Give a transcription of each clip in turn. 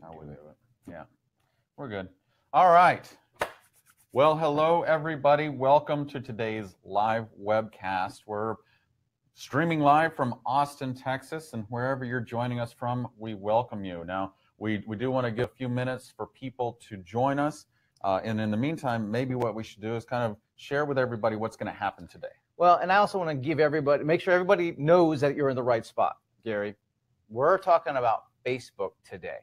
How we do it. Yeah, we're good. All right. Well, hello, everybody. Welcome to today's live webcast. We're streaming live from Austin, Texas, and wherever you're joining us from, we welcome you. Now, we do want to give a few minutes for people to join us. And in the meantime, maybe what we should do is kind of share with everybody what's going to happen today. Well, and I also want to give everybody, make sure everybody knows that you're in the right spot, Gary. We're talking about Facebook today.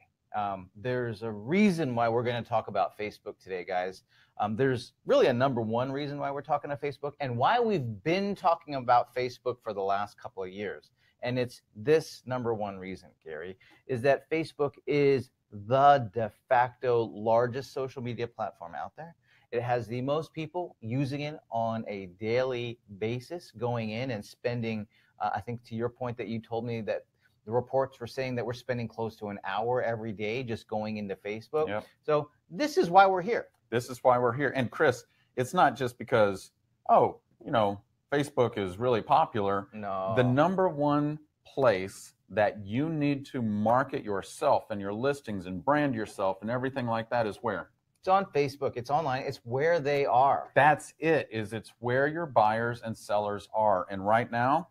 There's a reason why we're going to talk about Facebook today, guys. There's really a number one reason why we're talking about Facebook and why we've been talking about Facebook for the last couple of years. And it's this number one reason, Gary, is that Facebook is the de facto largest social media platform out there. It has the most people using it on a daily basis, going in and spending, I think to your point that you told me that the reports were saying that we're spending close to an hour every day just going into Facebook. Yep. So this is why we're here. This is why we're here. And Chris, it's not just because, oh, you know, Facebook is really popular. No. The number one place that you need to market yourself and your listings and brand yourself and everything like that is where? It's on Facebook. It's online. It's where they are. That's it. It's where your buyers and sellers are. And right now,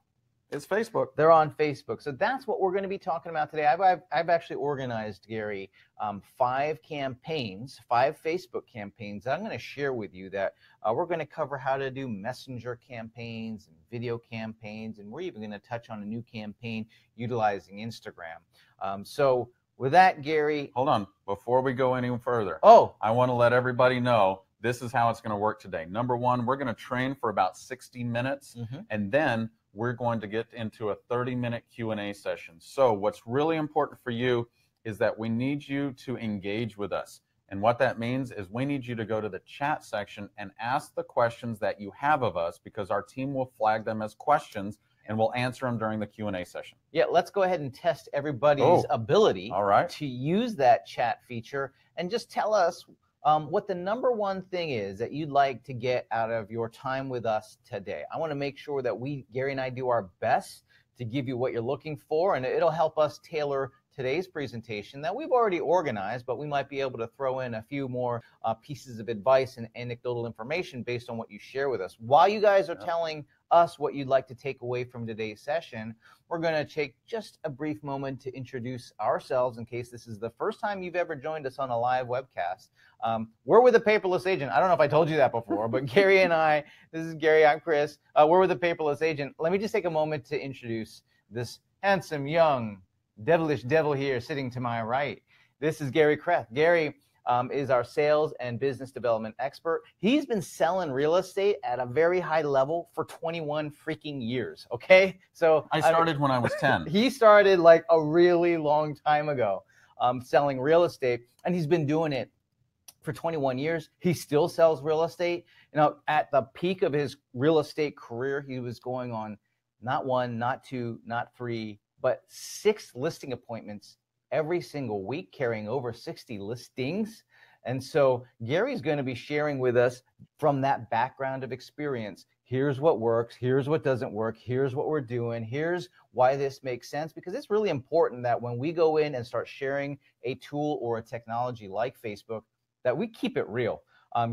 it's Facebook. They're on Facebook. So that's what we're going to be talking about today. I've actually organized, Gary, 5 campaigns, 5 Facebook campaigns that I'm going to share with you that we're going to cover how to do messenger campaigns and video campaigns. And we're even going to touch on a new campaign utilizing Instagram. So with that, Gary. Hold on. Before we go any further, I want to let everybody know this is how it's going to work today. Number one, we're going to train for about 60 minutes, and then we're going to get into a 30-minute Q&A session. So what's really important for you is that we need you to engage with us. And what that means is we need you to go to the chat section and ask the questions that you have of us, because our team will flag them as questions and we'll answer them during the Q&A session. Yeah, let's go ahead and test everybody's ability to use that chat feature, and just tell us what the number one thing is that you'd like to get out of your time with us today. I want to make sure that Gary and I do our best to give you what you're looking for, and it'll help us tailor today's presentation that we've already organized, but we might be able to throw in a few more pieces of advice and anecdotal information based on what you share with us. While you guys are telling us what you'd like to take away from today's session, we're going to take just a brief moment to introduce ourselves in case this is the first time you've ever joined us on a live webcast. We're with a Paperless Agent. I don't know if I told you that before, but Gary and I, this is Gary, I'm Chris. We're with a Paperless Agent. Let me just take a moment to introduce this handsome, young, devilish devil here sitting to my right. This is Gary Kreth. Gary is our sales and business development expert. He's been selling real estate at a very high level for 21 freaking years, okay? So I started when I was 10. He started like a really long time ago selling real estate, and he's been doing it for 21 years. He still sells real estate. You know, at the peak of his real estate career, he was going on not 1, not 2, not 3, but 6 listing appointments every single week, carrying over 60 listings. And so Gary's going to be sharing with us from that background of experience. Here's what works. Here's what doesn't work. Here's what we're doing. Here's why this makes sense, because it's really important that when we go in and start sharing a tool or a technology like Facebook, that we keep it real.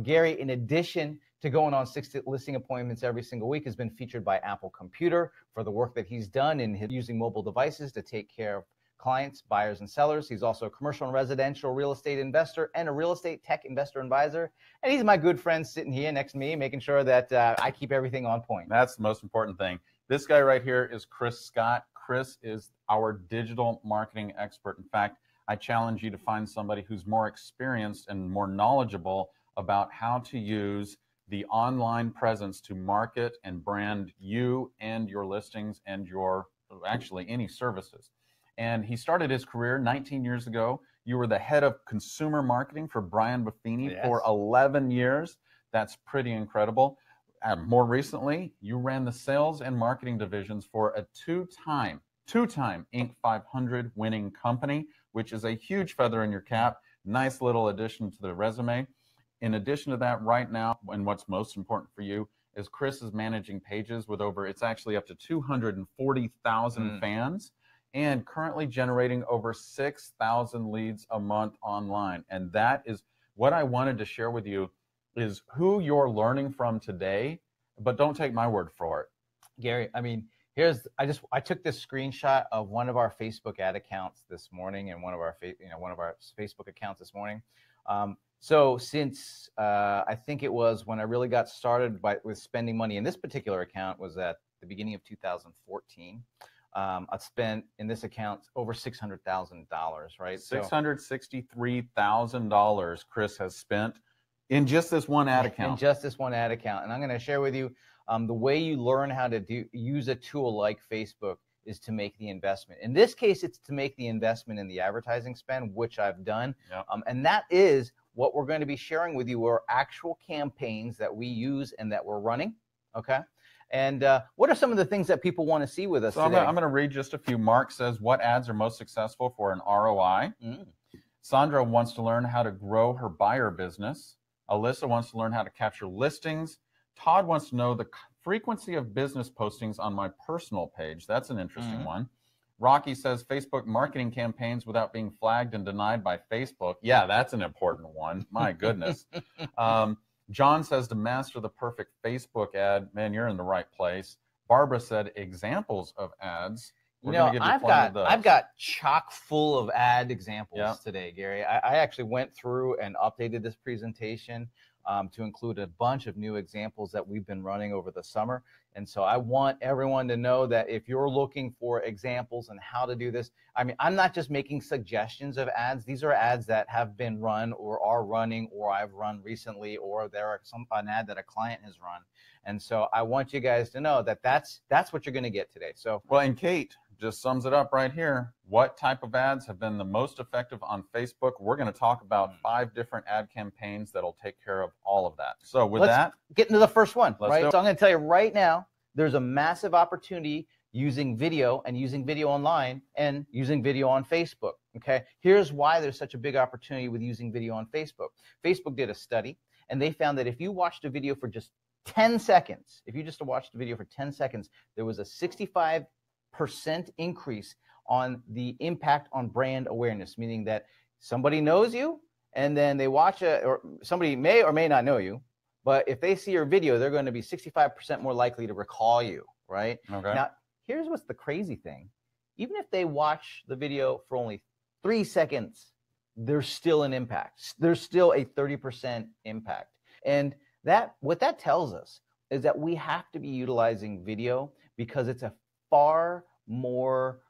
Gary, in addition to going on 60 listing appointments every single week, has been featured by Apple Computer for the work that he's done in using mobile devices to take care of clients, buyers, and sellers. He's also a commercial and residential real estate investor and a real estate tech investor advisor. And he's my good friend sitting here next to me, making sure that I keep everything on point. That's the most important thing. This guy right here is Chris Scott. Chris is our digital marketing expert. In fact, I challenge you to find somebody who's more experienced and more knowledgeable about how to use the online presence to market and brand you and your listings and your, actually, any services. And he started his career 19 years ago. You were the head of consumer marketing for Brian Buffini for 11 years. That's pretty incredible. More recently, you ran the sales and marketing divisions for a two-time Inc. 500 winning company, which is a huge feather in your cap. Nice little addition to the resume. In addition to that, right now, and what's most important for you, is Chris is managing pages with over, it's actually up to 240,000 fans. and currently generating over 6,000 leads a month online. And that is what I wanted to share with you, is who you're learning from today, but don't take my word for it. Gary, I mean, I took this screenshot of one of our Facebook ad accounts this morning, and one of our Facebook accounts this morning. So since I think it was when I really got started with spending money in this particular account was at the beginning of 2014. I've spent in this account over $600,000, right? $663,000 Chris has spent in just this one ad account. In just this one ad account. And I'm going to share with you the way you learn how to use a tool like Facebook is to make the investment. In this case, it's to make the investment in the advertising spend, which I've done. Yep. And that is what we're going to be sharing with you are actual campaigns that we use and that we're running. Okay. And what are some of the things that people want to see with us today? I'm going to read just a few. Mark says, what ads are most successful for an ROI? Sandra wants to learn how to grow her buyer business. Alyssa wants to learn how to capture listings. Todd wants to know the frequency of business postings on my personal page. That's an interesting one. Rocky says Facebook marketing campaigns without being flagged and denied by Facebook. Yeah, that's an important one. My goodness. John says to master the perfect Facebook ad. Man, you're in the right place. Barbara said examples of ads. I've got chock full of ad examples today, Gary. I actually went through and updated this presentation to include a bunch of new examples that we've been running over the summer. And so I want everyone to know that if you're looking for examples on how to do this, I mean, I'm not just making suggestions of ads. These are ads that have been run or are running or I've run recently, or there are an ad that a client has run. And so I want you guys to know that that's what you're going to get today. So, well, and Kate just sums it up right here. What type of ads have been the most effective on Facebook? We're going to talk about 5 different ad campaigns that'll take care of all of that. So let's get into the first one, right? So I'm going to tell you right now, there's a massive opportunity using video and using video online and using video on Facebook. Okay. Here's why there's such a big opportunity with using video on Facebook. Facebook did a study and they found that if you watched a video for just 10 seconds, if you just watched a video for 10 seconds, there was a 65% increase on the impact on brand awareness, meaning that somebody knows you and then they watch or somebody may or may not know you, but if they see your video, they're going to be 65% more likely to recall you, right? Okay. Now, here's what's the crazy thing. Even if they watch the video for only 3 seconds, there's still an impact. There's still a 30% impact. And what that tells us is that we have to be utilizing video because it's a far more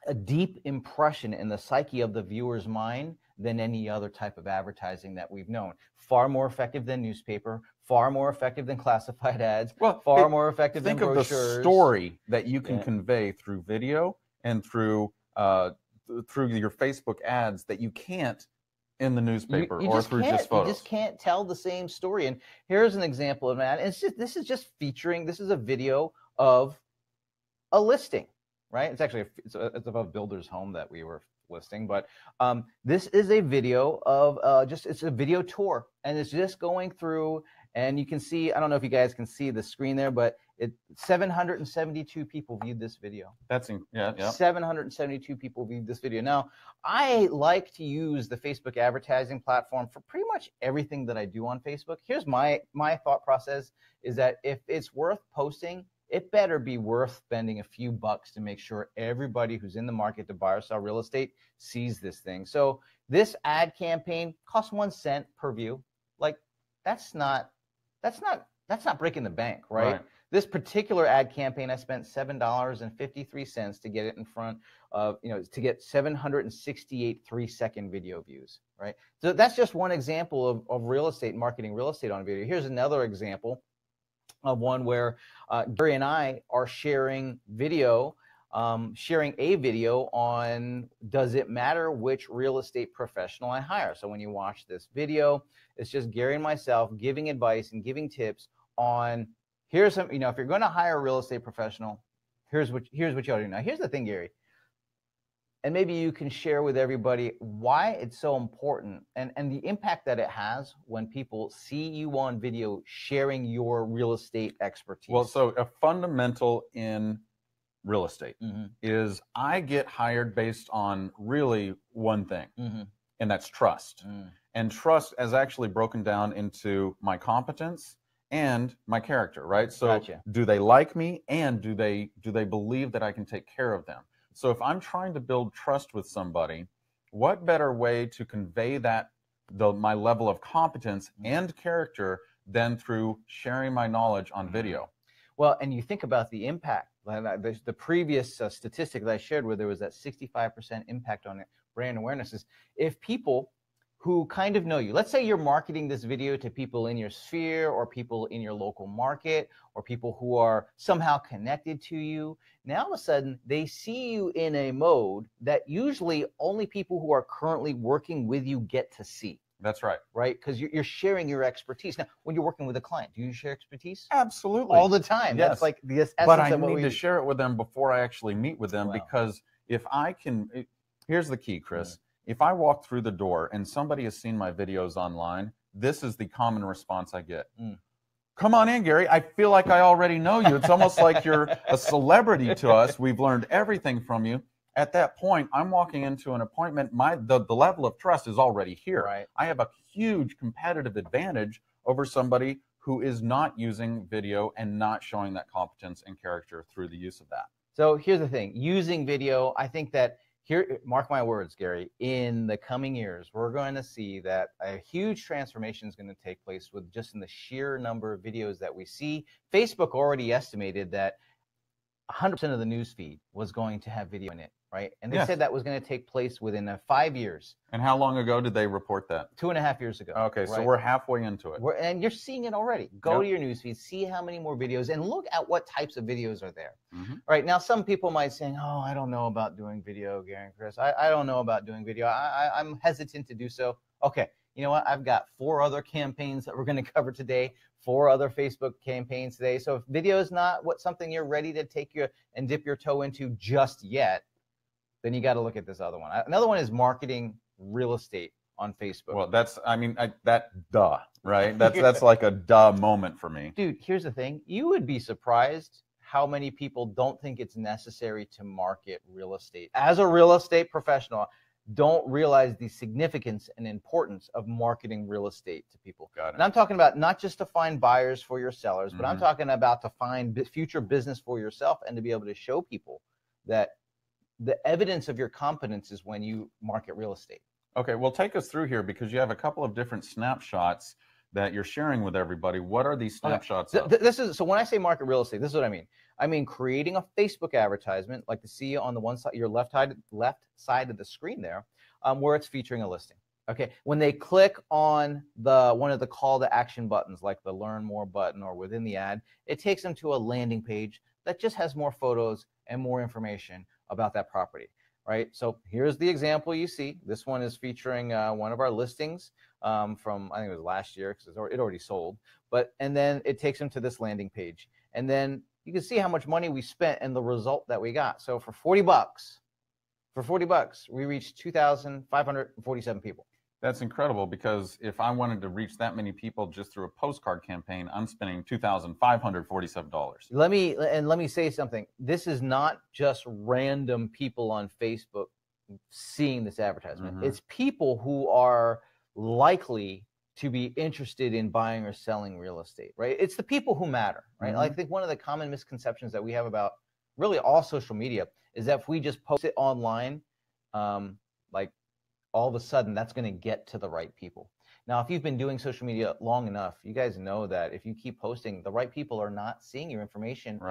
a deep impression in the psyche of the viewer's mind than any other type of advertising that we've known. Far more effective than newspaper, far more effective than classified ads, far more effective than brochures. Think of the story that you can convey through video and through your Facebook ads that you can't in the newspaper or through just photos. You just can't tell the same story. And here's an example of an ad. This is just featuring, this is a video of a listing, right? It's actually, it's of a builder's home that we were listing, but this is a video of it's a video tour, and it's just going through, and you can see, I don't know if you guys can see the screen there, but 772 people viewed this video. That's, yeah. 772 people viewed this video. Now, I like to use the Facebook advertising platform for pretty much everything that I do on Facebook. Here's my thought process is that if it's worth posting, it better be worth spending a few bucks to make sure everybody who's in the market to buy or sell real estate sees this thing. So this ad campaign costs 1 cent per view. Like that's not breaking the bank, right? This particular ad campaign, I spent $7.53 to get it in front of, to get 768 3-second video views, right? So that's just one example of real estate, marketing real estate on video. Here's another example of one where Gary and I are sharing a video on does it matter which real estate professional I hire? So when you watch this video, it's just Gary and myself giving advice and giving tips on here's some, if you're going to hire a real estate professional, here's what you ought to do. Now, here's the thing, Gary, and maybe you can share with everybody why it's so important and the impact that it has when people see you on video sharing your real estate expertise. Well, so a fundamental in real estate is I get hired based on really one thing, and that's trust. And trust is actually broken down into my competence and my character, right? So do they like me, and do they believe that I can take care of them? So if I'm trying to build trust with somebody, what better way to convey that my level of competence and character than through sharing my knowledge on video? Well, and you think about the impact. The previous statistic that I shared where there was that 65% impact on brand awareness is if people who kind of know you, let's say you're marketing this video to people in your sphere or people in your local market or people who are somehow connected to you, now all of a sudden they see you in a mode that usually only people who are currently working with you get to see. That's right. Right? Because you're sharing your expertise. Now, when you're working with a client, do you share expertise? Absolutely. All the time. Yes. That's like the essence but I of what need to share it with them before I actually meet with them, because if I can, here's the key, Chris. If I walk through the door and somebody has seen my videos online, this is the common response I get. Come on in, Gary. I feel like I already know you. It's almost like you're a celebrity to us. We've learned everything from you. At that point, I'm walking into an appointment. The level of trust is already here. Right. I have a huge competitive advantage over somebody who is not using video and not showing that competence and character through the use of that. So here's the thing. Using video, I think that here, mark my words, Gary, in the coming years, we're going to see that a huge transformation is going to take place with just in the sheer number of videos that we see. Facebook already estimated that 100% of the news feed was going to have video in it, right? And they said that was going to take place within 5 years. And how long ago did they report that? 2.5 years ago. Okay, so we're halfway into it. And you're seeing it already. Go to your news feed, see how many more videos, and look at what types of videos are there. Right now, some people might say, oh, I don't know about doing video, Gary and Chris. I don't know about doing video. I'm hesitant to do so. Okay, you know what? I've got 4 other campaigns that we're going to cover today. 4 other Facebook campaigns today. So if video is not something you're ready to take and dip your toe into just yet, then you got to look at this other one. Another one is marketing real estate on Facebook. Well, that's, right? That's like a duh moment for me. Dude, here's the thing. You would be surprised how many people don't think it's necessary to market real estate. As a real estate professional, don't realize the significance and importance of marketing real estate to people. Got it. And I'm talking about not just to find buyers for your sellers, but I'm talking about to find future business for yourself and to be able to show people that the evidence of your competence is when you market real estate. Okay, well, take us through here because you have a couple of different snapshots that you're sharing with everybody. What are these snapshots of? So when I say market real estate, this is what I mean. I mean creating a Facebook advertisement, like to see on the one side, your left side of the screen there, where it's featuring a listing. Okay, when they click on one of the call to action buttons, like the learn more button or within the ad, it takes them to a landing page that just has more photos and more information about that property. Right, so here's the example you see. This one is featuring one of our listings from, I think it was last year because it already sold. And then it takes them to this landing page. And then you can see how much money we spent and the result that we got. So for 40 bucks, we reached 2,547 people. That's incredible, because if I wanted to reach that many people just through a postcard campaign, I'm spending $2,547. Let me say something. This is not just random people on Facebook seeing this advertisement. It's people who are likely to be interested in buying or selling real estate, right? It's the people who matter, right? I think one of the common misconceptions that we have about really all social media is that if we just post it online, like all of a sudden that's going to get to the right people. Now, if you've been doing social media long enough, you guys know that if you keep posting, the right people are not seeing your information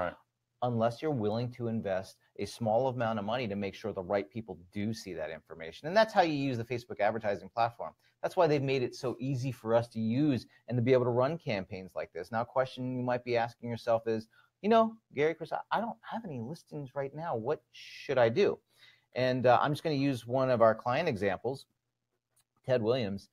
unless you're willing to invest a small amount of money to make sure the right people do see that information. And that's how you use the Facebook advertising platform. That's why they've made it so easy for us to use and to be able to run campaigns like this. Now, a question you might be asking yourself is, Gary, Chris, I don't have any listings right now. What should I do? And I'm just going to use one of our client examples, Ted Williams.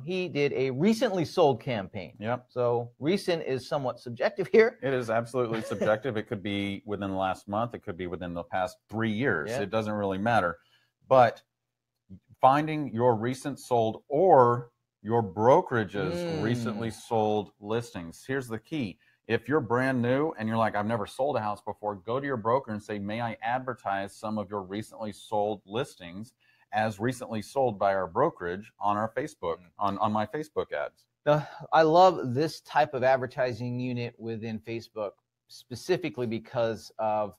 He did a recently sold campaign. Yep. So recent is somewhat subjective here. It is absolutely subjective. It could be within the last month. It could be within the past 3 years. It doesn't really matter. But finding your recent sold or your brokerage's recently sold listings. Here's the key. If you're brand new and you're like, I've never sold a house before, go to your broker and say, may I advertise some of your recently sold listings as recently sold by our brokerage on our Facebook, on my Facebook ads. I love this type of advertising unit within Facebook, specifically because of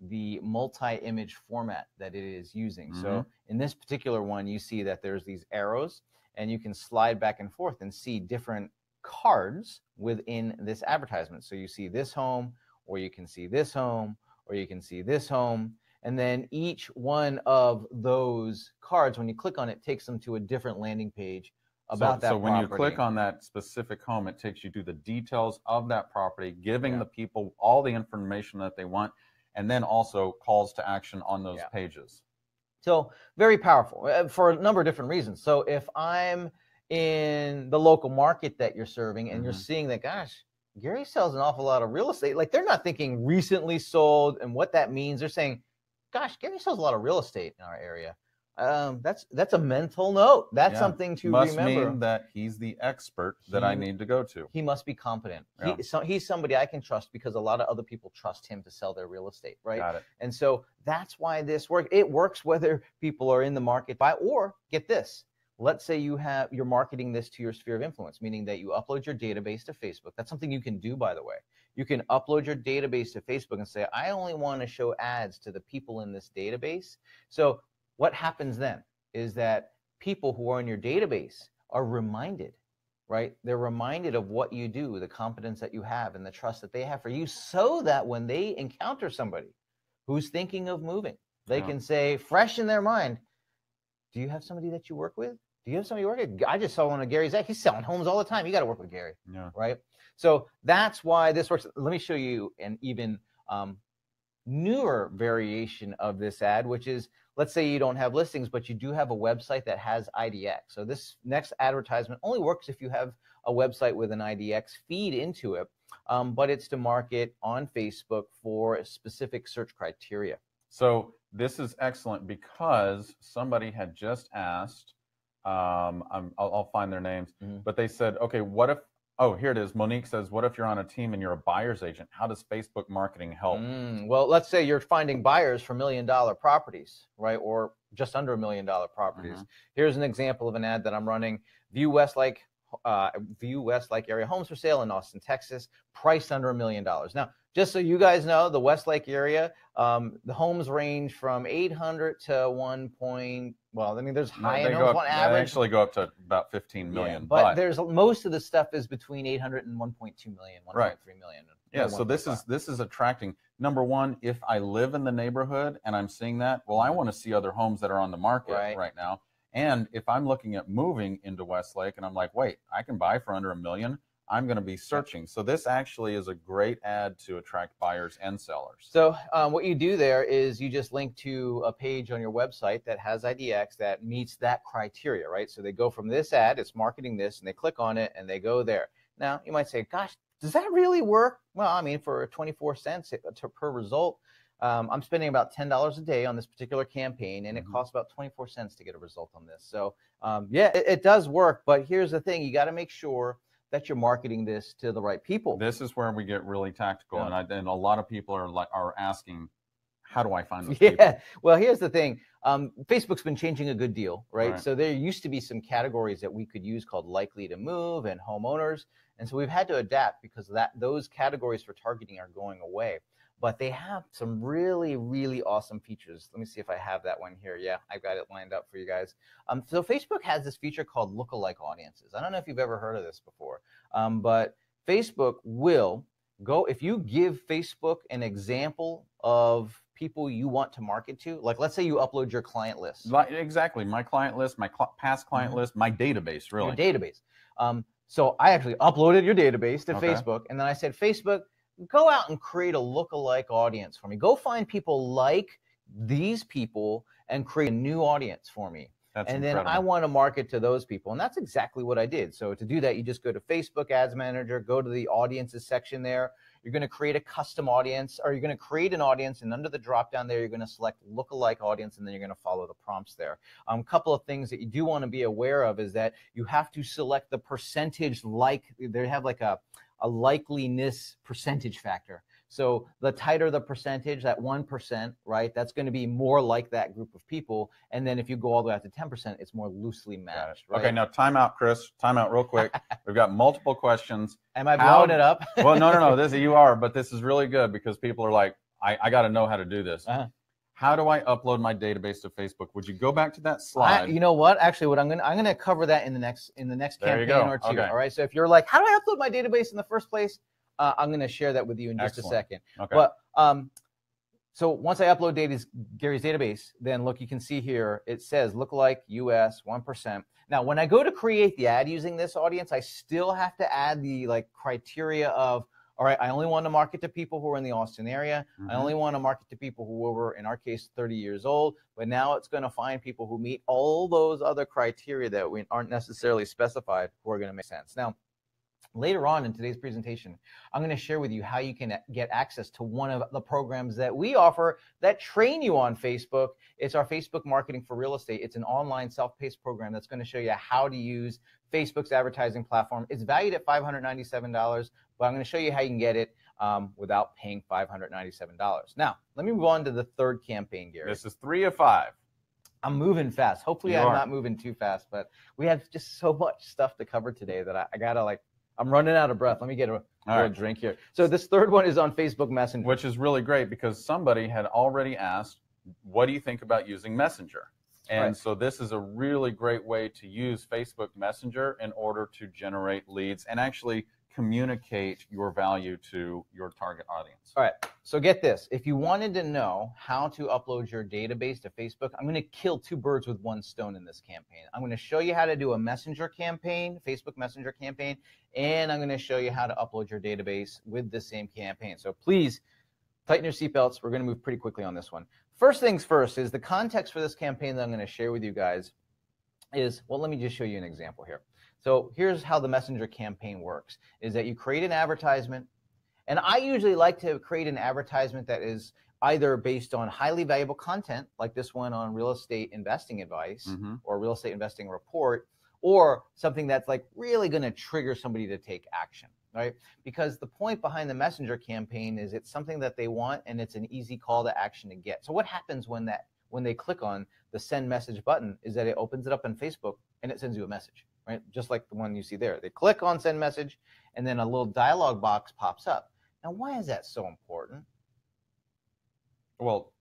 the multi-image format that it is using. So in this particular one, you see that there's these arrows, and you can slide back and forth and see different cards within this advertisement. So you see this home, or you can see this home, or you can see this home. And then each one of those cards, when you click on it, takes them to a different landing page about that property. So when you click on that specific home, it takes you to the details of that property, giving the people all the information that they want, and then also calls to action on those pages. So very powerful for a number of different reasons. So if I'm in the local market that you're serving and you're seeing that, gosh, Gary sells an awful lot of real estate, like they're not thinking recently sold and what that means. They're saying, gosh, Gary sells a lot of real estate in our area. That's a mental note. That's something to remember. Must mean that he's the expert that I need to go to. He must be competent. He's somebody I can trust, because a lot of other people trust him to sell their real estate, right? Got it. And so that's why this works. It works whether people are in the market or get this. Let's say you're marketing this to your sphere of influence, meaning that you upload your database to Facebook. That's something you can do, by the way. You can upload your database to Facebook and say, I only want to show ads to the people in this database. So what happens then is that people who are in your database are reminded, right? They're reminded of what you do, the competence that you have, and the trust that they have for you, so that when they encounter somebody who's thinking of moving, they can say, fresh in their mind, do you have somebody that you work with? Do you have somebody you work with? I just saw one of Gary's ads. He's selling homes all the time. You got to work with Gary, right? So that's why this works. Let me show you an even newer variation of this ad, which is, let's say you don't have listings, but you do have a website that has IDX. So this next advertisement only works if you have a website with an IDX feed into it, but it's to market on Facebook for a specific search criteria. So this is excellent, because somebody had just asked, I'll find their names, but they said, okay, what if, oh, here it is. Monique says, what if you're on a team and you're a buyer's agent? How does Facebook marketing help? Well, let's say you're finding buyers for $1 million properties, right? Or just under $1 million properties. Here's an example of an ad that I'm running. View Westlake area homes for sale in Austin, Texas, priced under $1 million. Now, just so you guys know, the Westlake area, the homes range from 800 to 1. Well, I mean, there's high-end homes on average. They actually go up to about 15 million. But there's most of the stuff is between 800 and 1.2 million, 1.3 million. Yeah, so this is attracting. Number one, if I live in the neighborhood and I'm seeing that, well, I want to see other homes that are on the market right now. And if I'm looking at moving into Westlake and I'm like, wait, I can buy for under $1 million, I'm going to be searching. So this actually is a great ad to attract buyers and sellers. So what you do there is you just link to a page on your website that has IDX that meets that criteria, right? So they go from this ad, it's marketing this, and they click on it and they go there. Now, you might say, gosh, does that really work? Well, I mean, for 24 cents per result, I'm spending about $10 a day on this particular campaign, and it costs about 24 cents to get a result on this. So yeah, it does work, but here's the thing. You got to make sure that you're marketing this to the right people. This is where we get really tactical, and a lot of people are asking, how do I find those people? Well, here's the thing. Facebook's been changing a good deal, right? So there used to be some categories that we could use called likely to move and homeowners, and so we've had to adapt because those categories for targeting are going away. But they have some really, really awesome features. Let me see if I have that one here. Yeah, I've got it lined up for you guys. So Facebook has this feature called lookalike audiences. I don't know if you've ever heard of this before, but Facebook will go, if you give Facebook an example of people you want to market to, like let's say you upload your client list. Exactly, my client list, my past client list, my database, really. Your database. So I actually uploaded your database to Facebook, and then I said, Facebook, go out and create a lookalike audience for me. Go find people like these people and create a new audience for me. That's and incredible. Then I want to market to those people. And that's exactly what I did. So to do that, you just go to Facebook Ads Manager, go to the audiences section there. You're going to create a custom audience, or you're going to create an audience, and under the drop down there, you're going to select lookalike audience, and then you're going to follow the prompts there. A couple of things that you do want to be aware of is that you have to select the percentage like, they have like a a likeliness percentage factor. So the tighter the percentage, that 1%, right, that's going to be more like that group of people. And then if you go all the way out to 10%, it's more loosely matched. Right? Okay, now time out, Chris. Time out real quick. We've got multiple questions. Am I blowing it up? Well, no. You are, but this is really good because people are like, I got to know how to do this. How do I upload my database to Facebook? Would you go back to that slide? You know what? Actually, I'm gonna cover that in the next campaign or two. Okay. All right. So if you're like, how do I upload my database in the first place? I'm gonna share that with you in just a second. Okay. But so once I upload Gary's database, then look, you can see here it says lookalike US 1%. Now, when I go to create the ad using this audience, I still have to add the criteria of, all right, I only want to market to people who are in the Austin area. I only want to market to people who were, in our case, 30 years old. But now it's going to find people who meet all those other criteria that aren't necessarily specified who are going to make sense. Now, later on in today's presentation, I'm going to share with you how you can get access to one of the programs that we offer that train you on Facebook. It's our Facebook Marketing for Real Estate. It's an online self-paced program that's going to show you how to use Facebook's advertising platform. It's valued at $597, but I'm going to show you how you can get it without paying $597. Now, let me move on to the third campaign, Gary. This is 3 of 5. I'm moving fast. Hopefully I'm not moving too fast, but we have just so much stuff to cover today that I got to I'm running out of breath. Let me get a drink here. So this third one is on Facebook Messenger. Which is really great because somebody had already asked, what do you think about using Messenger? And so this is a really great way to use Facebook Messenger in order to generate leads and actually communicate your value to your target audience. All right, so get this. If you wanted to know how to upload your database to Facebook, I'm going to kill 2 birds with 1 stone in this campaign. I'm going to show you how to do a Messenger campaign, Facebook Messenger campaign, and I'm going to show you how to upload your database with the same campaign. So please tighten your seatbelts. We're going to move pretty quickly on this one. First things first is the context for this campaign that I'm going to share with you guys is, well, let me just show you an example here. So here's how the Messenger campaign works, is that you create an advertisement, and I usually like to create an advertisement that is either based on highly valuable content, like this one on real estate investing advice or real estate investing report, or something that's really going to trigger somebody to take action, right? Because the point behind the Messenger campaign is it's something that they want, and it's an easy call to action to get. So what happens when they click on the send message button is that it opens it up on Facebook and it sends you a message. Right? Just like the one you see there. They click on send message and then a little dialog box pops up. Now, why is that so important? Well,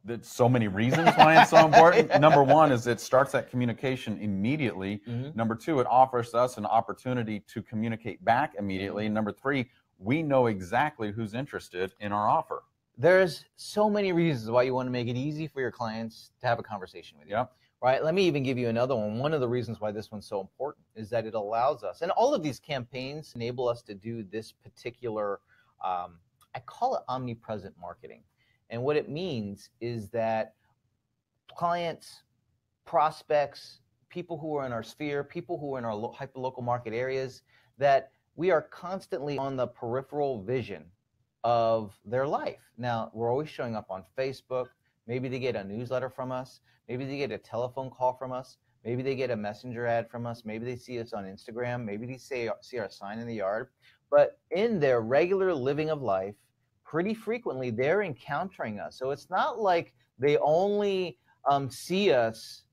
there's so many reasons why it's so important. Number one is it starts that communication immediately. Number two, it offers us an opportunity to communicate back immediately. Number three, we know exactly who's interested in our offer. There's so many reasons why you want to make it easy for your clients to have a conversation with you. Yep. Right? Let me even give you another one. One of the reasons why this one's so important is that it allows us, and all of these campaigns enable us to do this particular, I call it omnipresent marketing. And what it means is that clients, prospects, people who are in our sphere, people who are in our hyperlocal market areas, that we are constantly on the peripheral vision of their life. Now, we're always showing up on Facebook. Maybe they get a newsletter from us. Maybe they get a telephone call from us. Maybe they get a messenger ad from us. Maybe they see us on Instagram. Maybe they see our sign in the yard. But in their regular living of life, pretty frequently they're encountering us. So it's not like they only see us,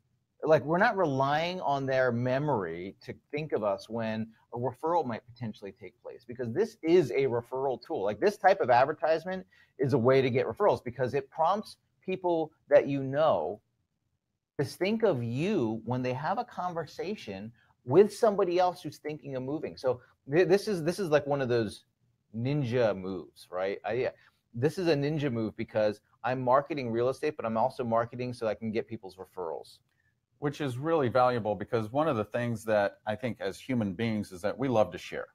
we're not relying on their memory to think of us when a referral might potentially take place, because this is a referral tool. This type of advertisement is a way to get referrals because it prompts people that you know to think of you when they have a conversation with somebody else who's thinking of moving. So this is like one of those ninja moves, right? This is a ninja move because I'm marketing real estate, but I'm also marketing so I can get people's referrals. Which is really valuable because one of the things that I think as human beings is that we love to share.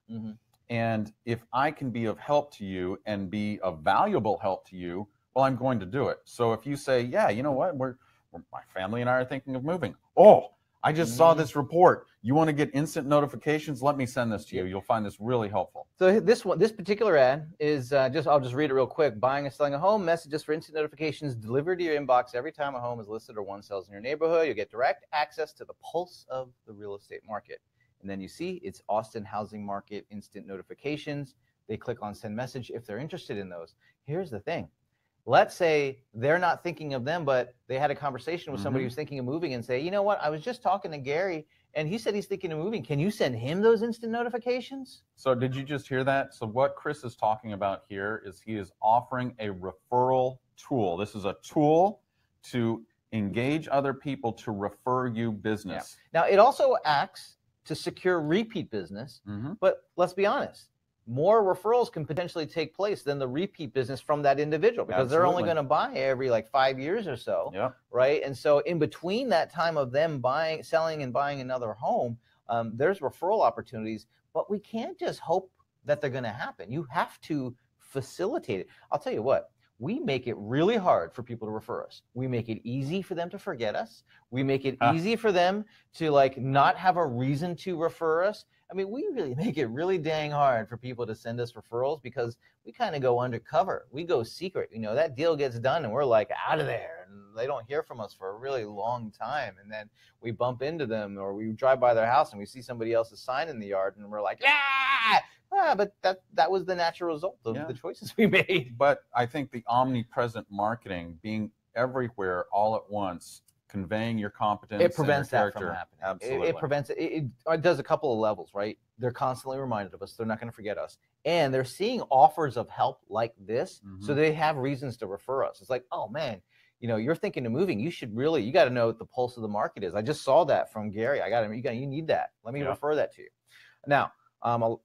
And if I can be of help to you and be of valuable help to you, well, I'm going to do it. So if you say, yeah, you know what, my family and I are thinking of moving. Oh, I just saw this report. You want to get instant notifications? Let me send this to you. You'll find this really helpful. So this particular ad is I'll just read it real quick. Buying and selling a home, messages for instant notifications delivered to your inbox every time a home is listed or one sells in your neighborhood. You'll get direct access to the pulse of the real estate market. and then you see it's Austin housing market instant notifications. They click on send message if they're interested in those. Here's the thing. Let's say they're not thinking of them, but they had a conversation with somebody who's thinking of moving and say, you know what, I was just talking to Gary and he said he's thinking of moving. Can you send him those instant notifications? So did you just hear that? So what Chris is talking about here is he is offering a referral tool. This is a tool to engage other people to refer you business. Yeah. Now, it also acts to secure repeat business, but let's be honest. More referrals can potentially take place than the repeat business from that individual because they're only going to buy every like 5 years or so, right? And so in between that time of them selling and buying another home, there's referral opportunities, but we can't just hope that they're going to happen. You have to facilitate it. I'll tell you what, we make it really hard for people to refer us. We make it easy for them to forget us. We make it easy for them to like not have a reason to refer us. I mean, we really make it really dang hard for people to send us referrals because we kind of go undercover. We go secret. You know, that deal gets done and we're like out of there and they don't hear from us for a really long time. And then we bump into them or we drive by their house and we see somebody else's sign in the yard and we're like, but that was the natural result of the choices we made. But I think the omnipresent marketing, being everywhere all at once, conveying your competence, it prevents and your that from happening. Absolutely. It prevents it. It does a couple of levels, right? They're constantly reminded of us. They're not going to forget us. And they're seeing offers of help like this, so they have reasons to refer us. It's like, oh, man, you know, you're thinking of moving. You got to know what the pulse of the market is. I just saw that from Gary. You need that. Let me refer that to you. Now,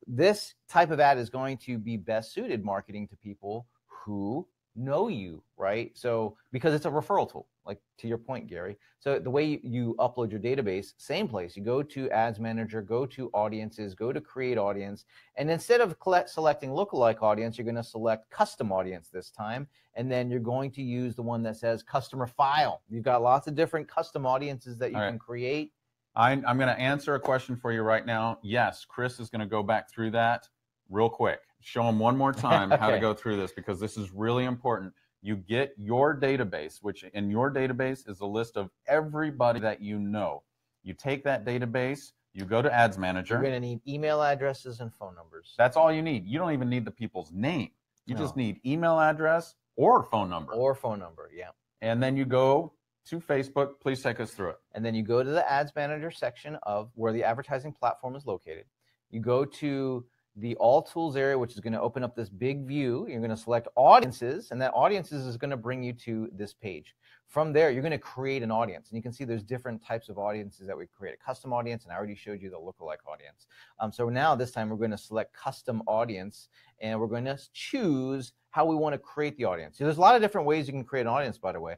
this type of ad is going to be best suited marketing to people who know you, right? So because it's a referral tool, like to your point, Gary. So the way you upload your database, same place. You go to Ads Manager, go to Audiences, go to Create Audience, and instead of selecting lookalike audience, you're going to select Custom Audience this time, and then you're going to use the one that says Customer File. You've got lots of different custom audiences that you can create. I'm going to answer a question for you right now. Yes, Chris is going to go back through that real quick. Show them one more time how to go through this because this is really important. You get your database, which in your database is a list of everybody that you know. You take that database, you go to Ads Manager. You're going to need email addresses and phone numbers. That's all you need. You don't even need the people's name. You just need email address or phone number. Or phone number, yeah. And then you go to Facebook. Please take us through it. And then you go to the Ads Manager section of where the advertising platform is located. You go to the All Tools area, which is going to open up this big view. You're going to select Audiences, and that Audiences is going to bring you to this page. From there, you're going to create an audience. And you can see there's different types of audiences that we create. A custom audience, and I already showed you the lookalike audience. So now this time we're going to select Custom Audience, and we're going to choose how we want to create the audience. So there's a lot of different ways you can create an audience, by the way.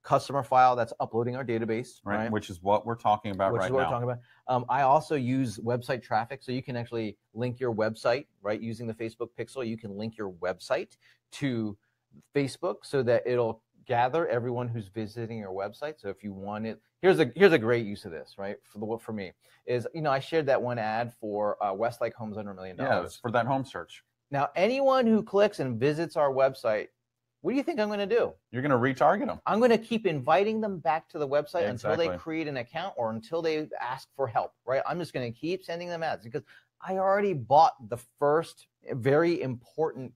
Customer file, that's uploading our database. Right, which is what we're talking about right now. We're talking about. I also use website traffic, so you can actually link your website, right? Using the Facebook Pixel, you can link your website to Facebook so that it'll gather everyone who's visiting your website. So if you want it, here's a great use of this, right? For me is, you know, I shared that one ad for Westlake Homes under $1 million. Yeah, it's for that home search. Now, anyone who clicks and visits our website, what do you think I'm going to do? You're going to retarget them. I'm going to keep inviting them back to the website until they create an account or until they ask for help, right? I'm just going to keep sending them ads because I already bought the first very important,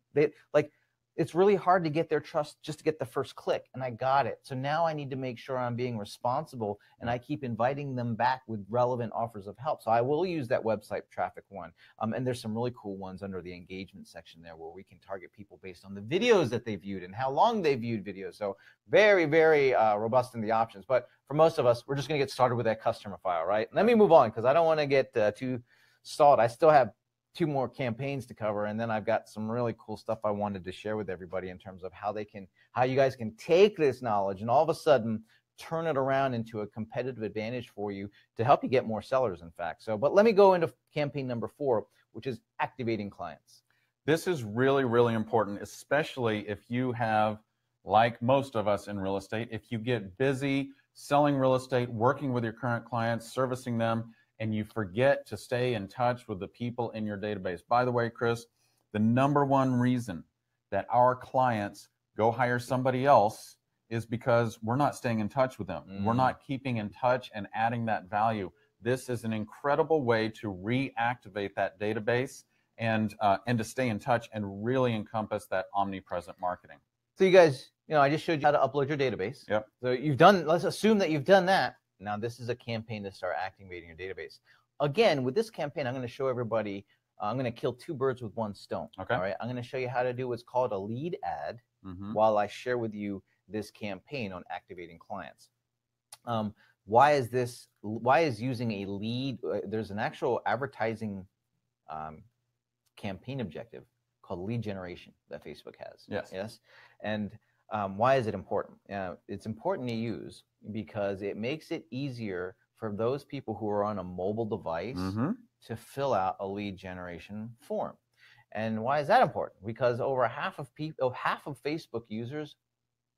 it's really hard to get their trust just to get the first click, and I got it. So now I need to make sure I'm being responsible, and I keep inviting them back with relevant offers of help. So I will use that website traffic one. And there's some really cool ones under the engagement section there where we can target people based on the videos that they viewed and how long they viewed videos. So very, very robust in the options. But for most of us, we're just going to get started with that customer file, right? Let me move on because I don't want to get too stalled. I still have 2 more campaigns to cover, and then I've got some really cool stuff I wanted to share with everybody in terms of how you guys can take this knowledge and all of a sudden turn it around into a competitive advantage for you to help you get more sellers, in fact. But let me go into campaign number 4, which is activating clients. This is really, really important, especially if you have, like most of us in real estate, if you get busy selling real estate, working with your current clients, servicing them, and you forget to stay in touch with the people in your database. By the way, Chris, the #1 reason that our clients go hire somebody else is because we're not staying in touch with them. We're not keeping in touch and adding that value. this is an incredible way to reactivate that database and to stay in touch and really encompass that omnipresent marketing. So you guys, I just showed you how to upload your database. Yep. So you've done, let's assume that you've done that. Now this is a campaign to start activating your database. Again, with this campaign, I'm going to show everybody, I'm going to kill two birds with one stone. Okay. All right. I'm going to show you how to do what's called a lead ad while I share with you this campaign on activating clients. Why is using a lead, there's an actual advertising campaign objective called lead generation that Facebook has. Yes. Yes. And why is it important? It's important to use because it makes it easier for those people who are on a mobile device to fill out a lead generation form. And why is that important? Because over half of Facebook users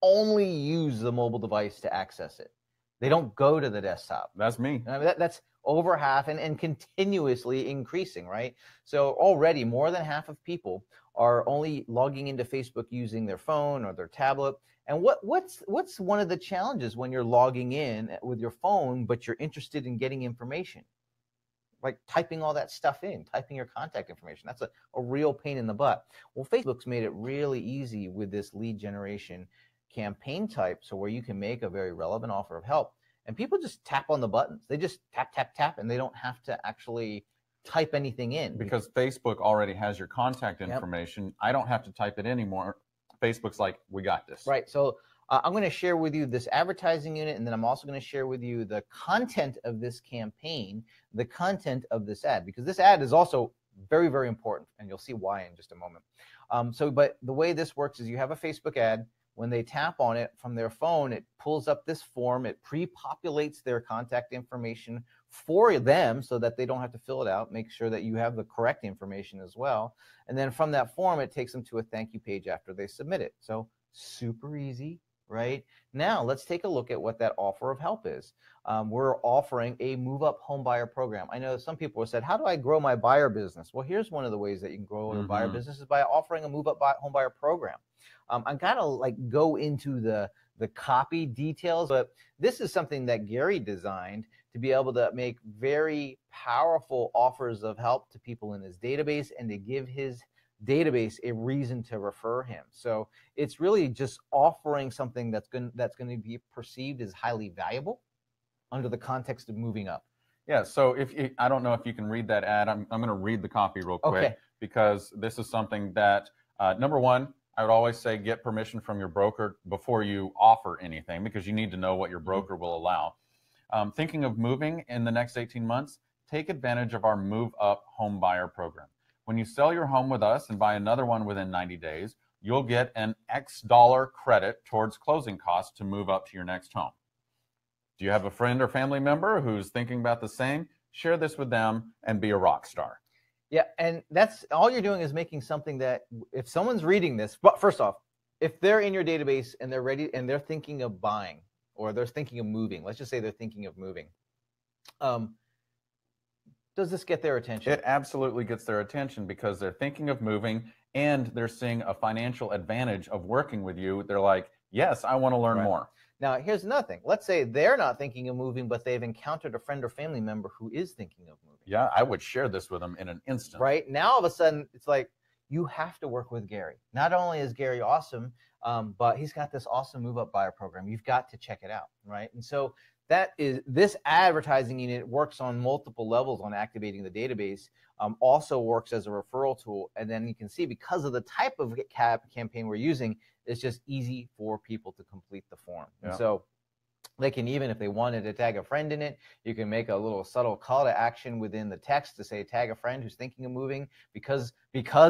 only use the mobile device to access it. They don't go to the desktop. That's me. I mean, that's over half and continuously increasing, right? So already more than half of people are only logging into Facebook using their phone or their tablet. And what's one of the challenges when you're logging in with your phone, but you're interested in getting information? Like typing all that stuff in, typing your contact information. That's a real pain in the butt. Well, Facebook's made it really easy with this lead generation campaign type, so where you can make a very relevant offer of help. And people just tap on the buttons. They just tap, tap, tap, and they don't have to actually type anything in. Because Facebook already has your contact information. Yep. I don't have to type it anymore. Facebook's like, we got this. Right. So I'm going to share with you this advertising unit, and then I'm also going to share with you the content of this campaign, the content of this ad, because this ad is also very, very important, and you'll see why in just a moment. But the way this works is you have a Facebook ad. When they tap on it from their phone, it pulls up this form. It pre-populates their contact information for them so that they don't have to fill it out. Make sure that you have the correct information as well. And then from that form, it takes them to a thank you page after they submit it. So super easy, right? Now let's take a look at what that offer of help is. We're offering a move-up home buyer program. I know some people have said, how do I grow my buyer business? Well, here's one of the ways that you can grow your buyer business is by offering a move-up home buyer program. I gotta go into the copy details, but this is something that Gary designed to be able to make very powerful offers of help to people in his database and to give his database a reason to refer him. So it's really just offering something that's going to be perceived as highly valuable under the context of moving up. Yeah. So I don't know if you can read that ad. I'm going to read the copy real quick because this is something that number one, I would always say get permission from your broker before you offer anything because you need to know what your broker will allow. Thinking of moving in the next 18 months, take advantage of our Move Up Home Buyer Program. When you sell your home with us and buy another one within 90 days, you'll get an X dollar credit towards closing costs to move up to your next home. Do you have a friend or family member who's thinking about the same? Share this with them and be a rock star. Yeah, and that's all you're doing is making something that if someone's reading this, but first off, if they're in your database and they're ready and they're thinking of buying or they're thinking of moving, let's just say they're thinking of moving, does this get their attention? It absolutely gets their attention because they're thinking of moving and they're seeing a financial advantage of working with you. They're like, yes, I want to learn more. Now, here's another thing. Let's say they're not thinking of moving, but they've encountered a friend or family member who is thinking of moving. Yeah, I would share this with them in an instant. Right? Now, all of a sudden, it's like, you have to work with Gary. Not only is Gary awesome, but he's got this awesome Move Up Buyer program. You've got to check it out, right? And so this advertising unit works on multiple levels on activating the database, also works as a referral tool. And then you can see because of the type of campaign we're using, it's just easy for people to complete the form. Yeah. And so they can even, if they wanted to tag a friend in it, you can make a little subtle call to action within the text to say, tag a friend who's thinking of moving because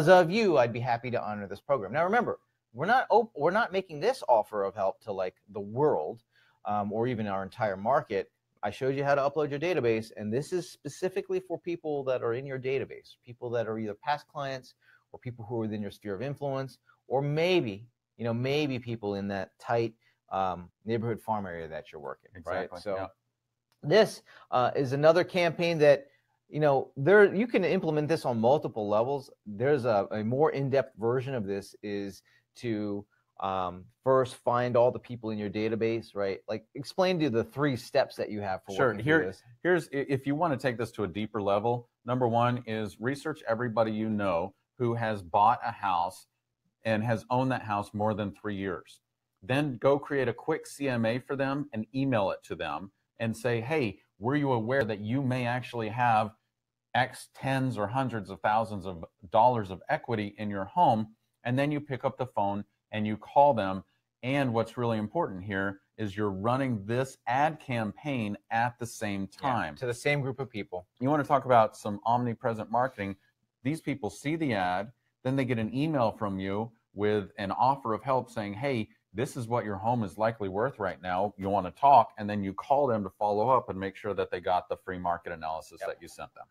of you, I'd be happy to honor this program. Now, remember, we're not making this offer of help to like the world or even our entire market. I showed you how to upload your database, and this is specifically for people that are in your database, people that are either past clients or people who are within your sphere of influence, or maybe people in that tight neighborhood farm area that you're working. Exactly. Right? So this is another campaign that you can implement this on multiple levels. There's a more in-depth version of this is to First, find all the people in your database, right? Like, explain to the 3 steps that you have for working through this. Here's, if you want to take this to a deeper level, number 1 is research everybody you know who has bought a house and has owned that house more than 3 years. Then go create a quick CMA for them and email it to them and say, hey, were you aware that you may actually have X tens or hundreds of thousands of dollars of equity in your home? And then you pick up the phone and you call them. And what's really important here is you're running this ad campaign at the same time. To the same group of people. You want to talk about some omnipresent marketing. These people see the ad, then they get an email from you with an offer of help saying, hey, this is what your home is likely worth right now. You want to talk, and then you call them to follow up and make sure that they got the free market analysis that you sent them.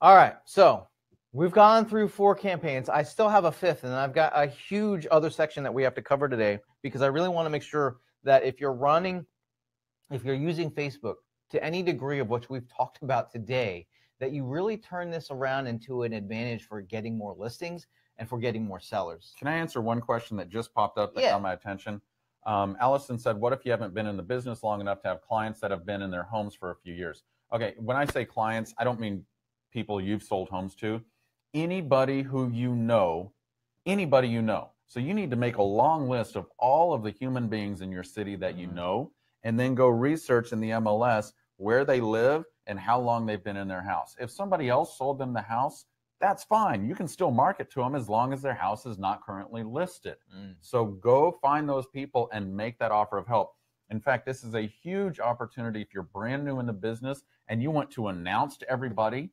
All right, so we've gone through 4 campaigns. I still have a 5th, and I've got a huge other section that we have to cover today, because I really want to make sure that if you're using Facebook to any degree of what we've talked about today, that you really turn this around into an advantage for getting more listings and for getting more sellers. Can I answer one question that just popped up that caught my attention? Allison said, what if you haven't been in the business long enough to have clients that have been in their homes for a few years? Okay, when I say clients, I don't mean people you've sold homes to. Anybody who you know, anybody you know. So you need to make a long list of all of the human beings in your city that you know, and then go research in the MLS where they live and how long they've been in their house. If somebody else sold them the house, that's fine. You can still market to them as long as their house is not currently listed. So go find those people and make that offer of help. In fact, this is a huge opportunity if you're brand new in the business and you want to announce to everybody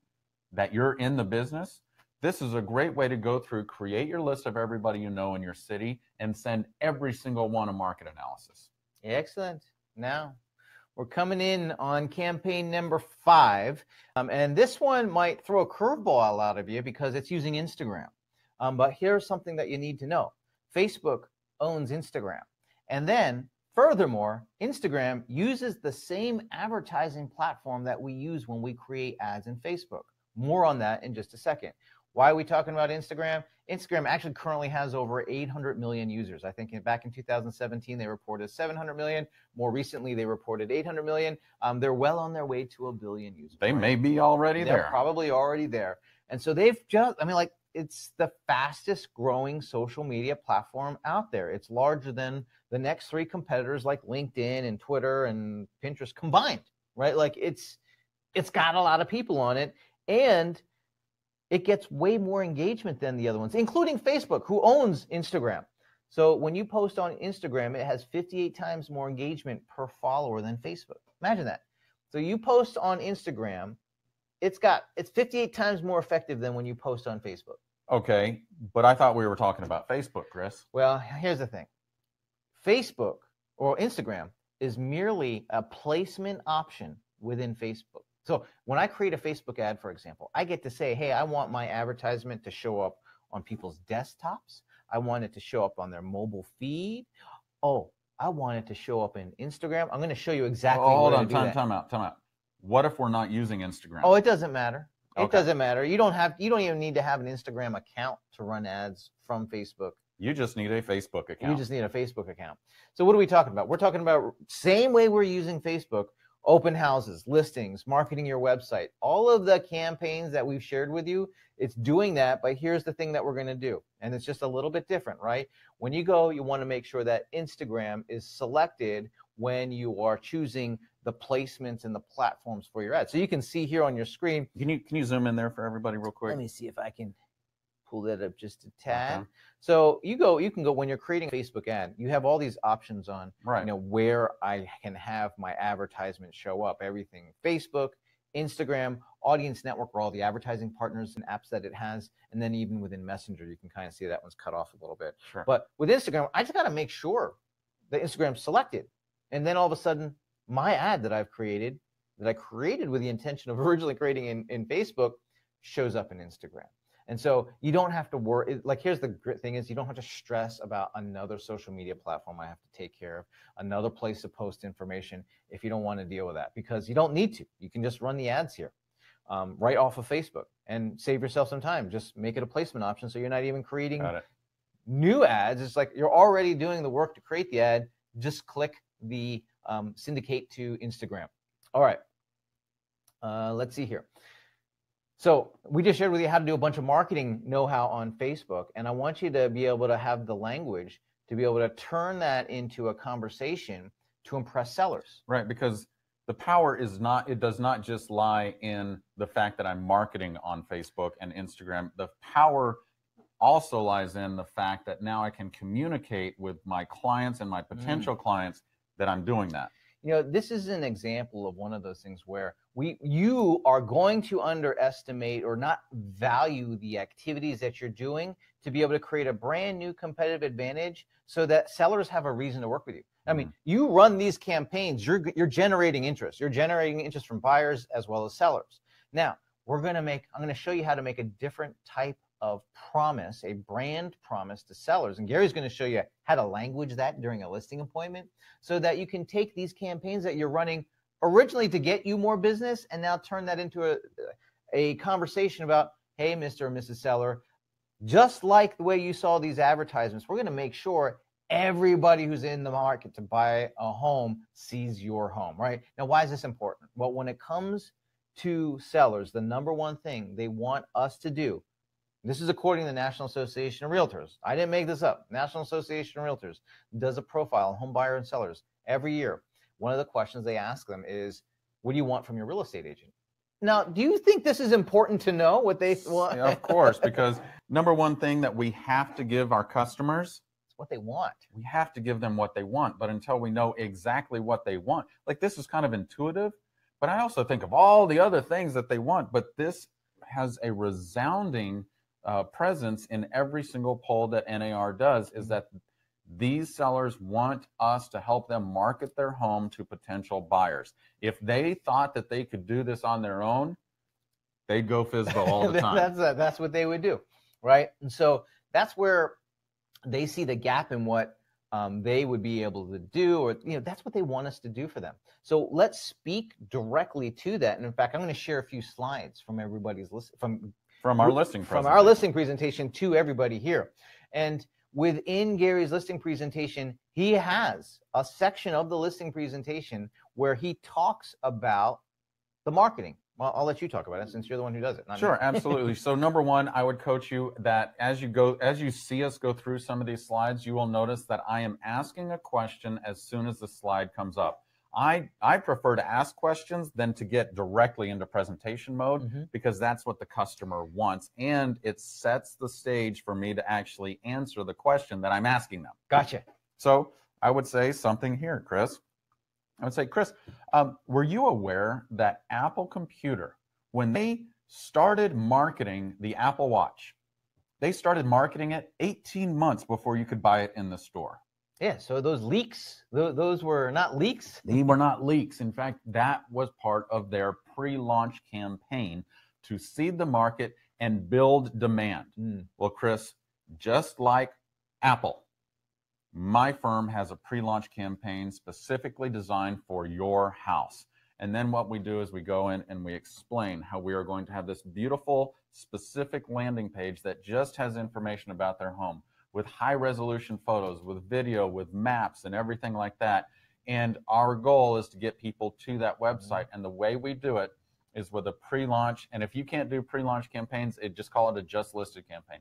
that you're in the business. This is a great way to go through, create your list of everybody you know in your city, and send every single one a market analysis. Excellent. Now, we're coming in on campaign number 5, and this one might throw a curveball out of you because it's using Instagram. But here's something that you need to know. Facebook owns Instagram. And then, furthermore, Instagram uses the same advertising platform that we use when we create ads in Facebook. More on that in just a second. Why are we talking about Instagram? Instagram actually currently has over 800 million users. I think back in 2017, they reported 700 million. More recently, they reported 800 million. They're well on their way to 1 billion users. They may be already there. They're probably already there. And so they've just, it's the fastest growing social media platform out there. It's larger than the next 3 competitors like LinkedIn and Twitter and Pinterest combined, right? Like it's got a lot of people on it, and it gets way more engagement than the other ones, including Facebook, who owns Instagram. So when you post on Instagram, it has 58 times more engagement per follower than Facebook. Imagine that. So you post on Instagram, it's 58 times more effective than when you post on Facebook. Okay, but I thought we were talking about Facebook, Chris. Well, here's the thing. Facebook or Instagram is merely a placement option within Facebook. So when I create a Facebook ad, for example, I get to say, hey, I want my advertisement to show up on people's desktops. I want it to show up on their mobile feed. Oh, I want it to show up in Instagram. I'm going to show you exactly Hold on, time out. What if we're not using Instagram? Oh, it doesn't matter. It doesn't matter. You don't even need to have an Instagram account to run ads from Facebook. You just need a Facebook account. You just need a Facebook account. So what are we talking about? We're talking about same way we're using Facebook. Open houses, listings, marketing your website, all of the campaigns that we've shared with you, it's doing that, but here's the thing that we're going to do. And it's just a little bit different, right? When you go, you want to make sure that Instagram is selected when you are choosing the placements and the platforms for your ad. So you can see here on your screen. Can you zoom in there for everybody real quick? Let me see if I can pull that up just a tad. Okay. So you can go when you're creating a Facebook ad, you have all these options on, where I can have my advertisement show up. Everything, Facebook, Instagram, Audience Network, are all the advertising partners and apps that it has. And then even within Messenger, you can kind of see that one's cut off a little bit. Sure. But with Instagram, I just got to make sure that Instagram's selected. And then all of a sudden, my ad that I created with the intention of originally creating in Facebook shows up in Instagram. And so you don't have to worry. Like, here's the great thing is you don't have to stress about another social media platform I have to take care of, another place to post information if you don't want to deal with that, because you don't need to. You can just run the ads here right off of Facebook and save yourself some time. Just make it a placement option so you're not even creating new ads. It's like you're already doing the work to create the ad. Just click the syndicate to Instagram. All right. Let's see here. So we just shared with you how to do a bunch of marketing know-how on Facebook, and I want you to be able to have the language to be able to turn that into a conversation to impress sellers. Right, because the power is not, it does not just lie in the fact that I'm marketing on Facebook and Instagram. The power also lies in the fact that now I can communicate with my clients and my potential clients that I'm doing that. You know, this is an example of one of those things where you are going to underestimate or not value the activities that you're doing to be able to create a brand new competitive advantage so that sellers have a reason to work with you. I mean, you run these campaigns, you're generating interest. You're generating interest from buyers as well as sellers. Now, I'm going to show you how to make a different type of promise, a brand promise to sellers. And Gary's going to show you how to language that during a listing appointment so that you can take these campaigns that you're running originally to get you more business and now turn that into a conversation about, hey, Mr. or Mrs. Seller, just like the way you saw these advertisements, we're going to make sure everybody who's in the market to buy a home sees your home, right? Now, why is this important? Well, when it comes to sellers, the number one thing they want us to do, this is according to the National Association of Realtors. I didn't make this up. National Association of Realtors does a profile on home buyer and sellers every year. One of the questions they ask them is, what do you want from your real estate agent? Now, do you think this is important to know what they want? Yeah, of course, because number one thing that we have to give our customers, what they want. We have to give them what they want, but until we know exactly what they want, like this is kind of intuitive, but I also think of all the other things that they want, but this has a resounding presence in every single poll that NAR does, is that these sellers want us to help them market their home to potential buyers. If they thought that they could do this on their own, they'd go FSBO all the time. That's what they would do, right? And so that's where they see the gap in what they would be able to do, or that's what they want us to do for them. So let's speak directly to that. And in fact, I'm going to share a few slides from everybody's list from our listing presentation to everybody here. And within Gary's listing presentation, he has a section of the listing presentation where he talks about the marketing. Well, I'll let you talk about it since you're the one who does it. Sure, absolutely. So number one, I would coach you that as you see us go through some of these slides, you will notice that I am asking a question as soon as the slide comes up. I prefer to ask questions than to get directly into presentation mode because that's what the customer wants, and it sets the stage for me to actually answer the question that I'm asking them. Gotcha. So I would say something here, Chris. I would say, Chris, were you aware that Apple Computer, when they started marketing the Apple Watch, they started marketing it 18 months before you could buy it in the store? Yeah, so those leaks, those were not leaks? They were not leaks. In fact, that was part of their pre-launch campaign to seed the market and build demand. Well, Chris, just like Apple, my firm has a pre-launch campaign specifically designed for your house. And then what we do is we go in and we explain how we are going to have this beautiful, specific landing page that just has information about their home, with high-resolution photos, with video, with maps, and everything like that. And our goal is to get people to that website. And the way we do it is with a pre-launch. And if you can't do pre-launch campaigns, just call it a just listed campaign.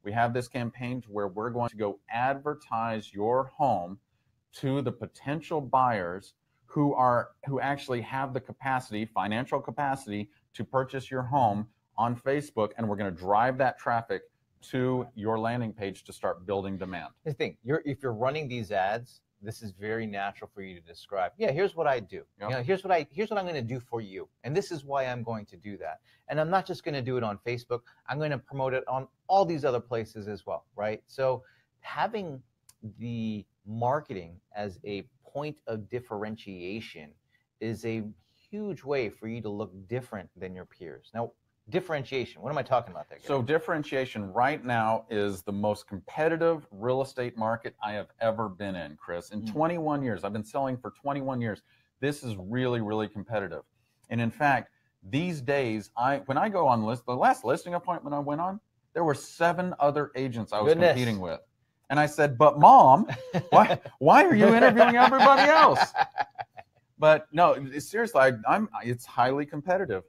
We have this campaign where we're going to go advertise your home to the potential buyers who actually have the capacity, financial capacity, to purchase your home on Facebook. And we're going to drive that traffic to your landing page to start building demand. The thing, if you're running these ads, this is very natural for you to describe. Yeah, here's what I do. Yep. Here's what I'm going to do for you, and this is why I'm going to do that. And I'm not just going to do it on Facebook. I'm going to promote it on all these other places as well, right? So having the marketing as a point of differentiation is a huge way for you to look different than your peers. Now, differentiation, what am I talking about there, Gary? So differentiation right now is the most competitive real estate market I have ever been in, Chris. In 21 years, I've been selling for 21 years. This is really, really competitive. And in fact, these days, when I go on the last listing appointment I went on, there were 7 other agents I was competing with. And I said, but Mom, why are you interviewing everybody else? But no, seriously, it's highly competitive.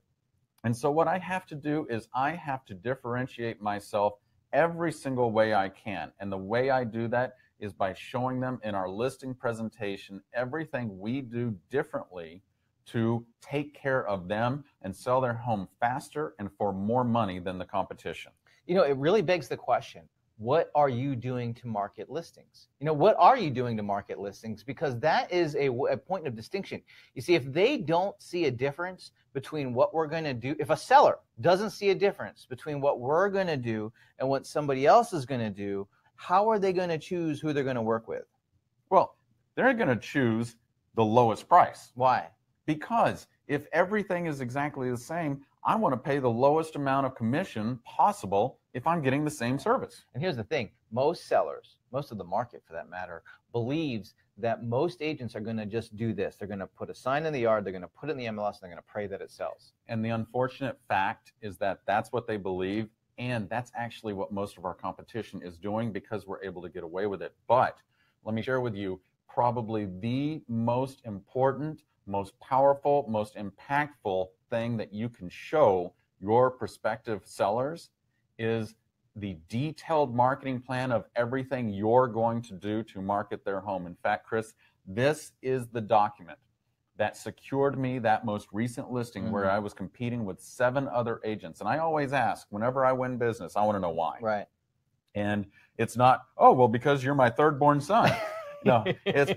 And so what I have to do is I have to differentiate myself every single way I can. And the way I do that is by showing them in our listing presentation everything we do differently to take care of them and sell their home faster and for more money than the competition. You know, it really begs the question, what are you doing to market listings? You know, what are you doing to market listings? Because that is a point of distinction. You see, if they don't see a difference between what we're going to do, if a seller doesn't see a difference between what we're going to do and what somebody else is going to do, how are they going to choose who they're going to work with? Well, they're going to choose the lowest price. Why? Because if everything is exactly the same, I want to pay the lowest amount of commission possible if I'm getting the same service. And here's the thing, most sellers, most of the market for that matter, believes that most agents are going to just do this. They're going to put a sign in the yard, they're going to put it in the MLS, and they're going to pray that it sells. And the unfortunate fact is that that's what they believe, and that's actually what most of our competition is doing because we're able to get away with it. But let me share with you probably the most important, most powerful, most impactful thing that you can show your prospective sellers is the detailed marketing plan of everything you're going to do to market their home. In fact, Chris, this is the document that secured me that most recent listing where I was competing with 7 other agents. And I always ask, whenever I win business, I want to know why. Right. And it's not, oh, well, because you're my third-born son. No, it's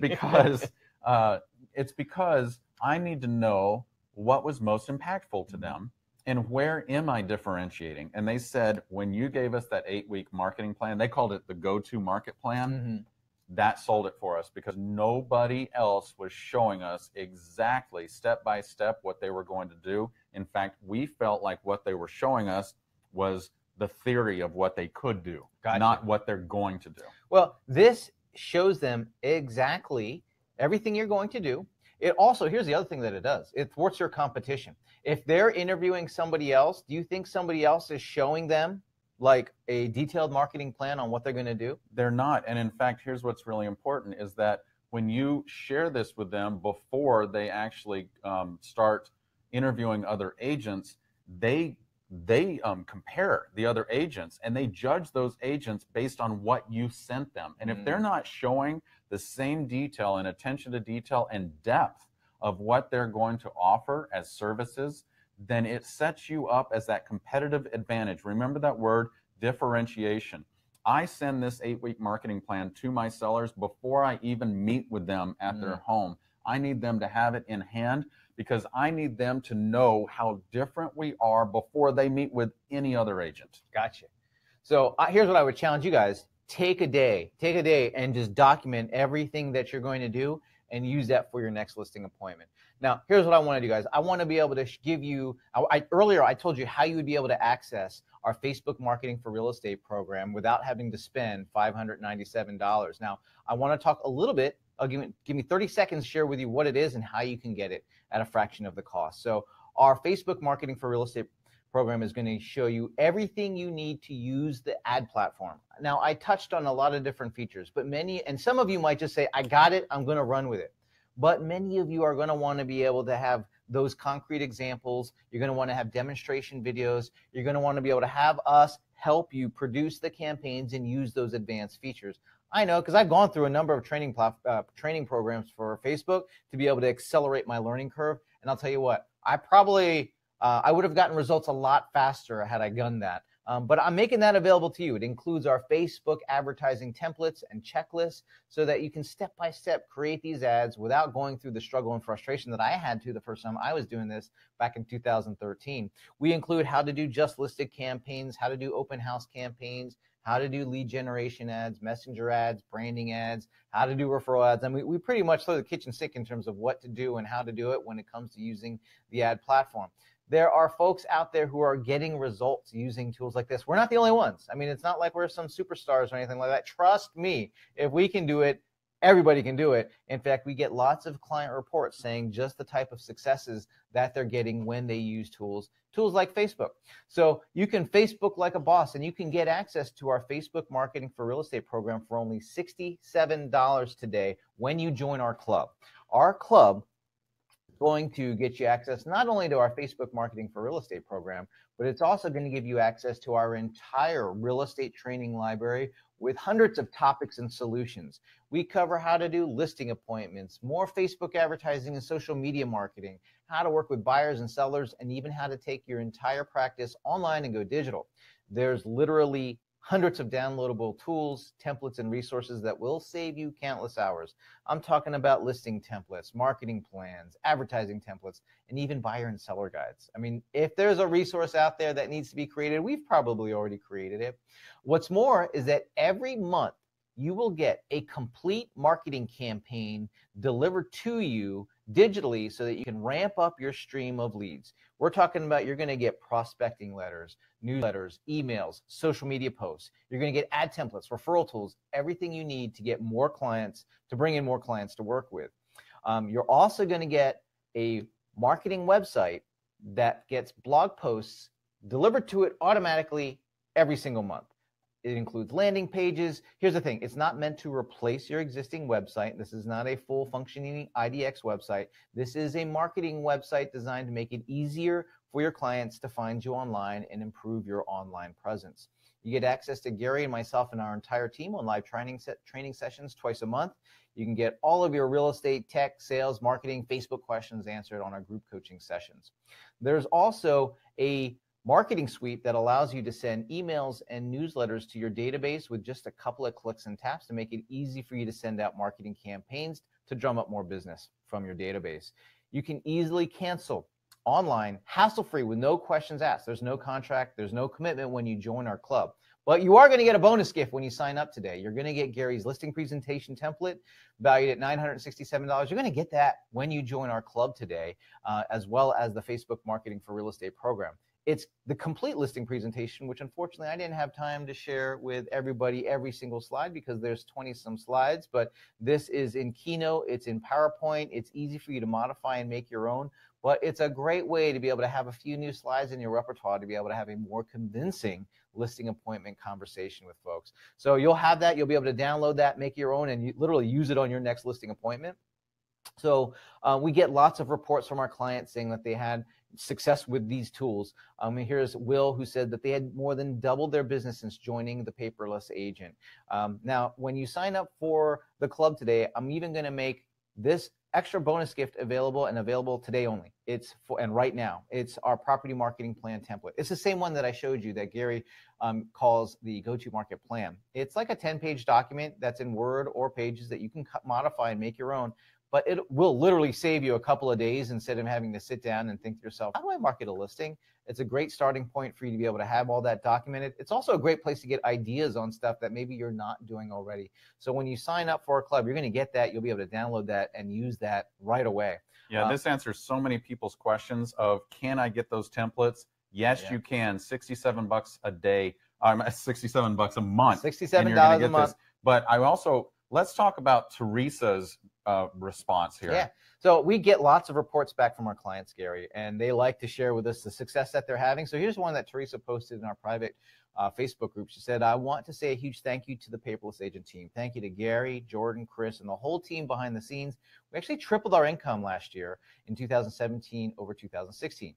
because I need to know what was most impactful to them and where am I differentiating. And they said, when you gave us that 8-week marketing plan, they called it the go-to market plan, that sold it for us because nobody else was showing us exactly step by step what they were going to do. In fact, we felt like what they were showing us was the theory of what they could do, not what they're going to do. Well, this shows them exactly everything you're going to do. It also, here's the other thing that it does. It thwarts your competition. If they're interviewing somebody else, do you think somebody else is showing them like a detailed marketing plan on what they're going to do? They're not. And in fact, here's what's really important is that when you share this with them before they actually start interviewing other agents, they compare the other agents and they judge those agents based on what you sent them. And if they're not showing the same detail and attention to detail and depth of what they're going to offer as services, then it sets you up as that competitive advantage. Remember that word, differentiation. I send this 8-week marketing plan to my sellers before I even meet with them at their home. I need them to have it in hand because I need them to know how different we are before they meet with any other agent. Gotcha. So here's what I would challenge you guys. Take a day and just document everything that you're going to do and use that for your next listing appointment. Now, here's what I want to do, guys. I want to be able to give you, earlier I told you how you would be able to access our Facebook Marketing for Real Estate program without having to spend $597. Now, I want to talk a little bit, give me 30 seconds to share with you what it is and how you can get it at a fraction of the cost. So our Facebook Marketing for Real Estate program is going to show you everything you need to use the ad platform. Now, I touched on a lot of different features, but some of you might just say, I got it, I'm going to run with it. But many of you are going to want to be able to have those concrete examples. You're going to want to have demonstration videos. You're going to want to be able to have us help you produce the campaigns and use those advanced features. I know because I've gone through a number of training programs for Facebook to be able to accelerate my learning curve. And I'll tell you what, I would have gotten results a lot faster had I done that. But I'm making that available to you. It includes our Facebook advertising templates and checklists so that you can step-by-step create these ads without going through the struggle and frustration that I had to the first time I was doing this back in 2013. We include how to do just listed campaigns, how to do open house campaigns, how to do lead generation ads, messenger ads, branding ads, how to do referral ads. I mean, we pretty much throw the kitchen sink in terms of what to do and how to do it when it comes to using the ad platform. There are folks out there who are getting results using tools like this. We're not the only ones. I mean, it's not like we're some superstars or anything like that. Trust me, if we can do it, Everybody can do it. In fact, we get lots of client reports saying just the type of successes that they're getting when they use tools like Facebook. So you can Facebook like a boss, and you can get access to our Facebook Marketing for Real Estate program for only $67 today when you join our club. Our club is going to get you access not only to our Facebook Marketing for Real Estate program, but it's also going to give you access to our entire real estate training library with hundreds of topics and solutions. We cover how to do listing appointments, more Facebook advertising and social media marketing, how to work with buyers and sellers, and even how to take your entire practice online and go digital. There's literally hundreds of downloadable tools, templates, and resources that will save you countless hours. I'm talking about listing templates, marketing plans, advertising templates, and even buyer and seller guides. I mean, if there's a resource out there that needs to be created, we've probably already created it. What's more is that every month you will get a complete marketing campaign delivered to you digitally so that you can ramp up your stream of leads. We're talking about you're going to get prospecting letters, newsletters, emails, social media posts. You're going to get ad templates, referral tools, everything you need to get more clients, to bring in more clients to work with. You're also going to get a marketing website that gets blog posts delivered to it automatically every single month. It includes landing pages. Here's the thing. It's not meant to replace your existing website. This is not a full functioning IDX website. This is a marketing website designed to make it easier for your clients to find you online and improve your online presence. You get access to Gary and myself and our entire team on live training sessions twice a month. You can get all of your real estate, tech, sales, marketing, Facebook questions answered on our group coaching sessions. There's also a marketing suite that allows you to send emails and newsletters to your database with just a couple of clicks and taps to make it easy for you to send out marketing campaigns to drum up more business from your database. You can easily cancel online, hassle-free, with no questions asked. There's no contract, there's no commitment when you join our club. But you are going to get a bonus gift when you sign up today. You're going to get Gary's listing presentation template valued at $967. You're going to get that when you join our club today, as well as the Facebook Marketing for Real Estate program. It's the complete listing presentation, which unfortunately I didn't have time to share with everybody every single slide because there's 20 some slides, but this is in Keynote, it's in PowerPoint, it's easy for you to modify and make your own, but it's a great way to be able to have a few new slides in your repertoire to be able to have a more convincing listing appointment conversation with folks. So you'll have that, you'll be able to download that, make your own, and you literally use it on your next listing appointment. So we get lots of reports from our clients saying that they had success with these tools. Here's Will, who said that they had more than doubled their business since joining the Paperless agent. Now, when you sign up for the club today, I'm even going to make this extra bonus gift available, and available today only. And right now, it's our property marketing plan template. It's the same one that I showed you that Gary calls the go-to-market plan. It's like a 10-page document that's in Word or Pages that you can modify and make your own. But it will literally save you a couple of days instead of having to sit down and think to yourself, how do I market a listing? It's a great starting point for you to be able to have all that documented. It's also a great place to get ideas on stuff that maybe you're not doing already. So when you sign up for a club, you're going to get that. You'll be able to download that and use that right away. Yeah, this answers so many people's questions of, can I get those templates? Yes, you can. $67 a day. $67 a month. $67 a month. But I also, let's talk about Teresa's response here. Yeah. So we get lots of reports back from our clients, Gary, and they like to share with us the success that they're having. So here's one that Teresa posted in our private Facebook group. She said, I want to say a huge thank you to the Paperless Agent team. Thank you to Gary, Jordan, Chris, and the whole team behind the scenes. We actually tripled our income last year in 2017 over 2016.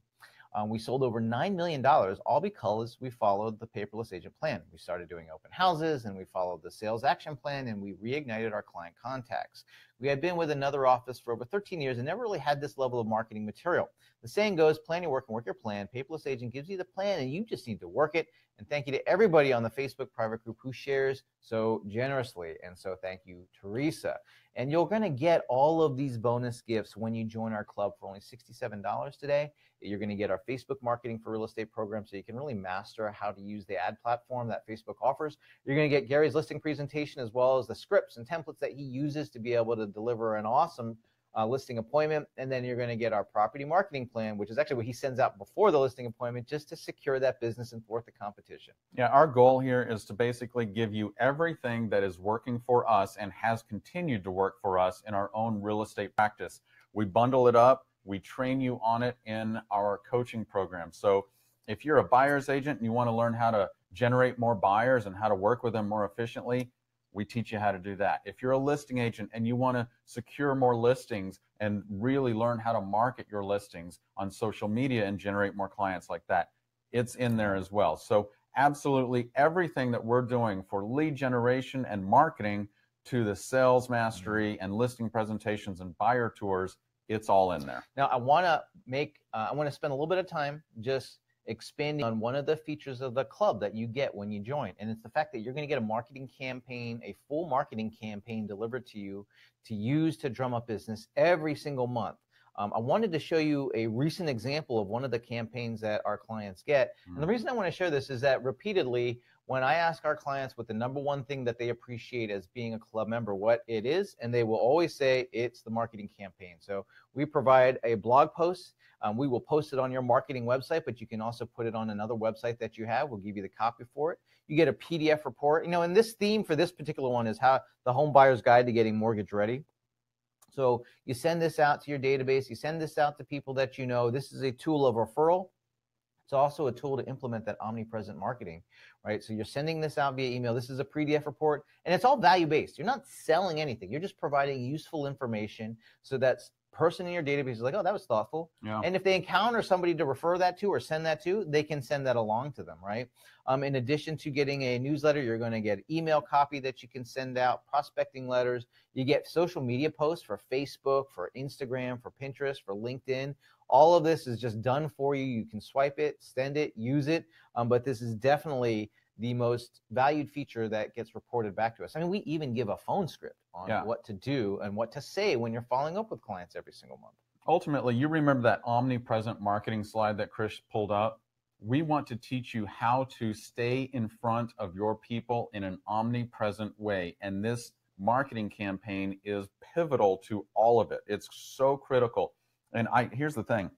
We sold over $9 million, all because we followed the Paperless Agent plan. We started doing open houses, and we followed the sales action plan, and we reignited our client contacts. We had been with another office for over 13 years and never really had this level of marketing material. The saying goes, plan your work and work your plan. Paperless Agent gives you the plan, and you just need to work it. And thank you to everybody on the Facebook private group who shares so generously. And so thank you, Teresa. And you're going to get all of these bonus gifts when you join our club for only $67 today. You're going to get our Facebook Marketing for Real Estate program so you can really master how to use the ad platform that Facebook offers. You're going to get Gary's listing presentation as well as the scripts and templates that he uses to be able to deliver an awesome listing appointment, and then you're going to get our property marketing plan, which is actually what he sends out before the listing appointment, just to secure that business and thwart the competition. Yeah, our goal here is to basically give you everything that is working for us and has continued to work for us in our own real estate practice. We bundle it up, we train you on it in our coaching program. So if you're a buyer's agent and you want to learn how to generate more buyers and how to work with them more efficiently, we teach you how to do that. If you're a listing agent and you want to secure more listings and really learn how to market your listings on social media and generate more clients like that, it's in there as well. So absolutely everything that we're doing for lead generation and marketing to the sales mastery and listing presentations and buyer tours, it's all in there. Now I want to spend a little bit of time just expanding on one of the features of the club that you get when you join. And it's the fact that you're going to get a marketing campaign, a full marketing campaign delivered to you to use to drum up business every single month. I wanted to show you a recent example of one of the campaigns that our clients get. And the reason I want to share this is that repeatedly, when I ask our clients what the number one thing that they appreciate as being a club member, what it is, and they will always say it's the marketing campaign. So we provide a blog post. We will post it on your marketing website, but you can also put it on another website that you have. We'll give you the copy for it. You get a PDF report. You know, and this theme for this particular one is how the home buyer's guide to getting mortgage ready. So you send this out to your database. You send this out to people that you know. This is a tool of referral. It's also a tool to implement that omnipresent marketing, right? So you're sending this out via email. This is a PDF report, and it's all value-based. You're not selling anything. You're just providing useful information so that person in your database is like, oh, that was thoughtful. Yeah. And if they encounter somebody to refer that to or send that to, they can send that along to them, right? In addition to getting a newsletter, you're going to get email copy that you can send out, prospecting letters. You get social media posts for Facebook, for Instagram, for Pinterest, for LinkedIn. All of this is just done for you. You can swipe it, send it, use it. But this is definitely the most valued feature that gets reported back to us. I mean, we even give a phone script on what to do and what to say when you're following up with clients every single month. Ultimately, you remember that omnipresent marketing slide that Chris pulled up? We want to teach you how to stay in front of your people in an omnipresent way. And this marketing campaign is pivotal to all of it. It's so critical. And here's the thing,